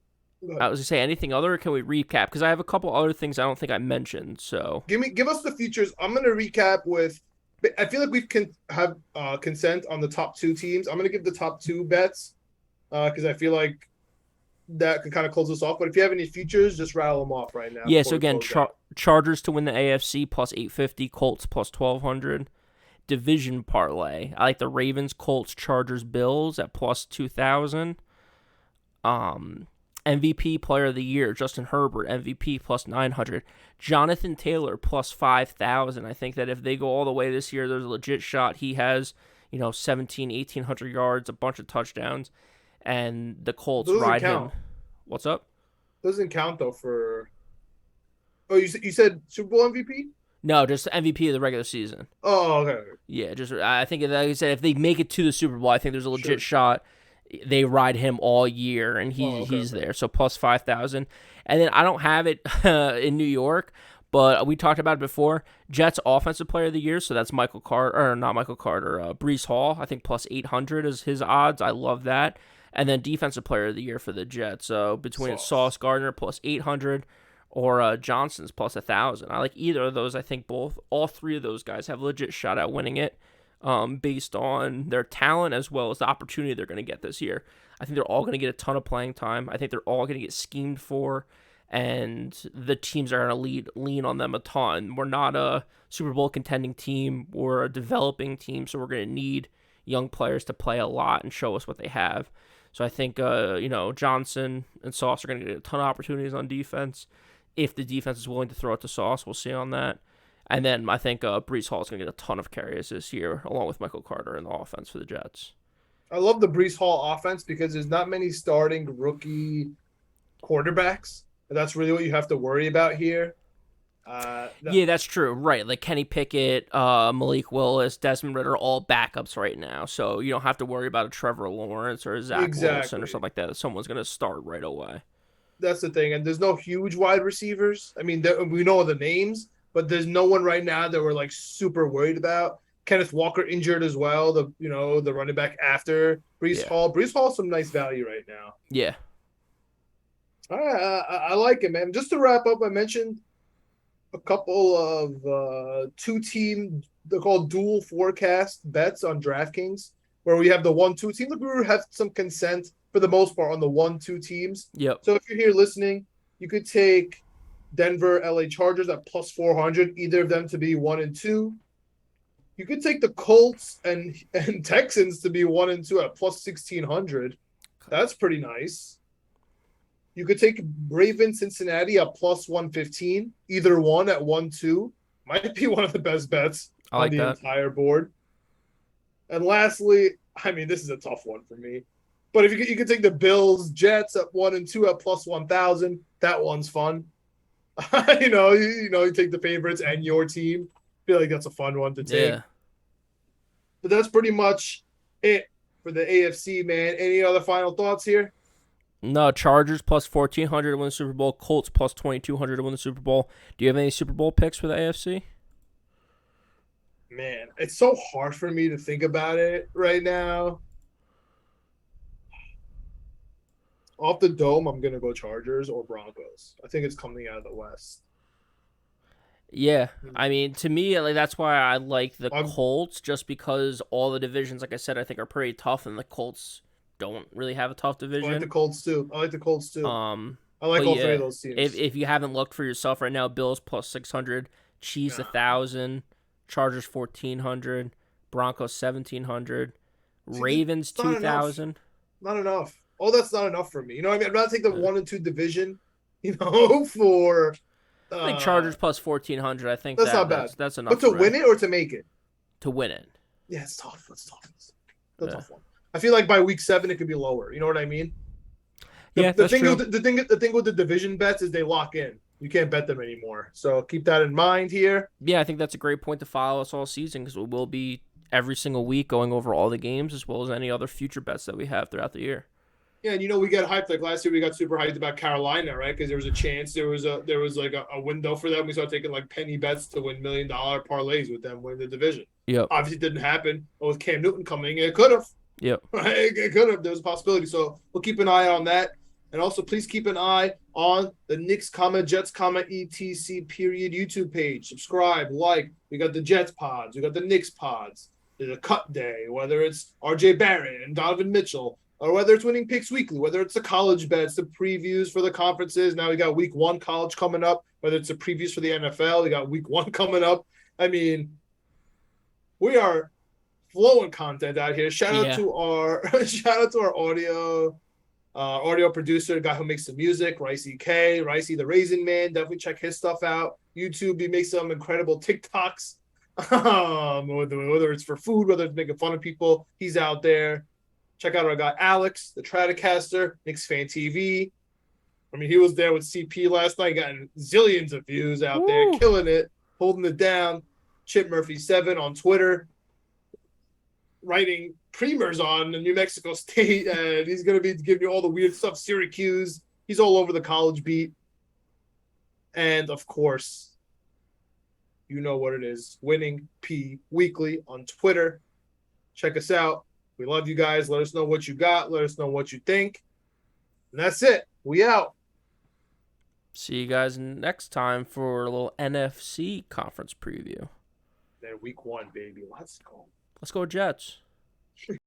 I was going to say anything other, or can we recap? Because I have a couple other things I don't think I mentioned. So give us the features. I'm going to recap with – I feel like we can have consent on the top 2 teams. I'm going to give the top 2 bets because I feel like that could kind of close us off. But if you have any features, just rattle them off right now. Yeah, so again, Chargers to win the AFC plus 850, Colts plus 1,200. Division parlay. I like the Ravens, Colts, Chargers, Bills at plus 2,000. MVP player of the year, Justin Herbert, MVP plus 900. Jonathan Taylor plus 5,000. I think that if they go all the way this year, there's a legit shot. He has, 1,800 yards, a bunch of touchdowns, and the Colts ride him. What's up? Doesn't count though for. Oh, you said Super Bowl MVP? No, just MVP of the regular season. Oh, okay. Yeah, I think, like I said, if they make it to the Super Bowl, I think there's a legit shot. They ride him all year, and he's there. So plus 5,000. And then I don't have it in New York, but we talked about it before. Jets Offensive Player of the Year, so that's Brees Hall. I think plus 800 is his odds. I love that. And then Defensive Player of the Year for the Jets. So between Sauce Gardner plus 800 or Johnson's plus 1,000. I like either of those. I think all 3 of those guys have a legit shot at winning it. Based on their talent as well as the opportunity they're going to get this year. I think they're all going to get a ton of playing time. I think they're all going to get schemed for, and the teams are going to lean on them a ton. We're not a Super Bowl contending team. We're a developing team, so we're going to need young players to play a lot and show us what they have. So I think, Johnson and Sauce are going to get a ton of opportunities on defense. If the defense is willing to throw it to Sauce, we'll see on that. And then I think Brees Hall is going to get a ton of carries this year, along with Michael Carter in the offense for the Jets. I love the Brees Hall offense because there's not many starting rookie quarterbacks. And that's really what you have to worry about here. Yeah, that's true. Right. Like Kenny Pickett, Malik Willis, Desmond Ridder, all backups right now. So you don't have to worry about a Trevor Lawrence or a Zach Wilson or something like that. Someone's going to start right away. That's the thing. And there's no huge wide receivers. I mean, we know the names. But there's no one right now that we're like super worried about. Kenneth Walker injured as well. The running back after Brees Hall. Brees Hall some nice value right now. Yeah. All right, I like it, man. Just to wrap up, I mentioned a couple of 2-team. They're called dual forecast bets on DraftKings, where we have the 1-2 team. Look, we have some consent for the most part on the 1-2 teams. Yep. So if you're here listening, you could take Denver, LA Chargers at plus 400, either of them to be 1 and 2. You could take the Colts and Texans to be 1 and 2 at plus 1,600. That's pretty nice. You could take Ravens, Cincinnati at plus 115, either one at 1-2. Might be one of the best bets on the entire board. And lastly, I mean, this is a tough one for me. But if you could take the Bills, Jets at 1 and 2 at plus 1,000, that one's fun. You take the favorites and your team. I feel like that's a fun one to take. Yeah. But that's pretty much it for the AFC, man. Any other final thoughts here? No, Chargers plus 1,400 to win the Super Bowl. Colts plus 2,200 to win the Super Bowl. Do you have any Super Bowl picks for the AFC? Man, it's so hard for me to think about it right now. Off the dome, I'm going to go Chargers or Broncos. I think it's coming out of the West. Yeah, I mean, to me, that's why I like the Colts, just because all the divisions, like I said, I think are pretty tough, and the Colts don't really have a tough division. I like the Colts too. I like all 3 of those teams. If you haven't looked for yourself right now, Bills plus 600, Chiefs 1,000, Chargers 1,400, Broncos 1,700. See, Ravens it's not enough. 2,000. Not enough. Oh, that's not enough for me. You know what I mean? I'd rather take the Yeah. 1 and 2 division, for I think Chargers plus 1,400. I think that's not bad. that's enough But to for me win it or to make it? to win it. Yeah, it's tough. That's tough. That's a Yeah. tough one. I feel like by week 7 it could be lower. You know what I mean? Yeah, The that's thing true. the thing with the division bets is they lock in. You can't bet them anymore. So keep that in mind here. Yeah, I think that's a great point to follow us all season because we will be every single week going over all the games as well as any other future bets that we have throughout the year. Yeah, and we get hyped. Like last year, we got super hyped about Carolina, right? Because there was a chance, there was like a window for them. We started taking like penny bets to win $1 million parlays with them winning the division. Yep. Obviously, it didn't happen. But with Cam Newton coming, it could have. Yep. Right? It could have. There's a possibility. So we'll keep an eye on that. And also, please keep an eye on the Knicks, Jets, etc. period YouTube page. Subscribe, like. We got the Jets pods. We got the Knicks pods. There's a cut day, whether it's RJ Barrett and Donovan Mitchell, or whether it's Winning Picks Weekly, whether it's the college bets, the previews for the conferences. Now we got week 1 college coming up, whether it's the previews for the NFL. We got week 1 coming up. I mean, we are flowing content out here. Shout out to our audio producer, the guy who makes the music, Raisi the Raisin Man. Definitely check his stuff out. YouTube, he makes some incredible TikToks. Whether it's for food, whether it's making fun of people, he's out there. Check out our guy Alex, the Stratocaster, Knicks Fan TV. I mean, he was there with CP last night, gotten zillions of views out there, killing it, holding it down. Chip Murphy 7 on Twitter, writing primers on New Mexico State, and he's going to be giving you all the weird stuff. Syracuse, he's all over the college beat. And of course, you know what it is. Winning P Weekly on Twitter. Check us out. We love you guys. Let us know what you got. Let us know what you think. And that's it. We out. See you guys next time for a little NFC conference preview. Then week 1, baby. Let's go. Let's go Jets.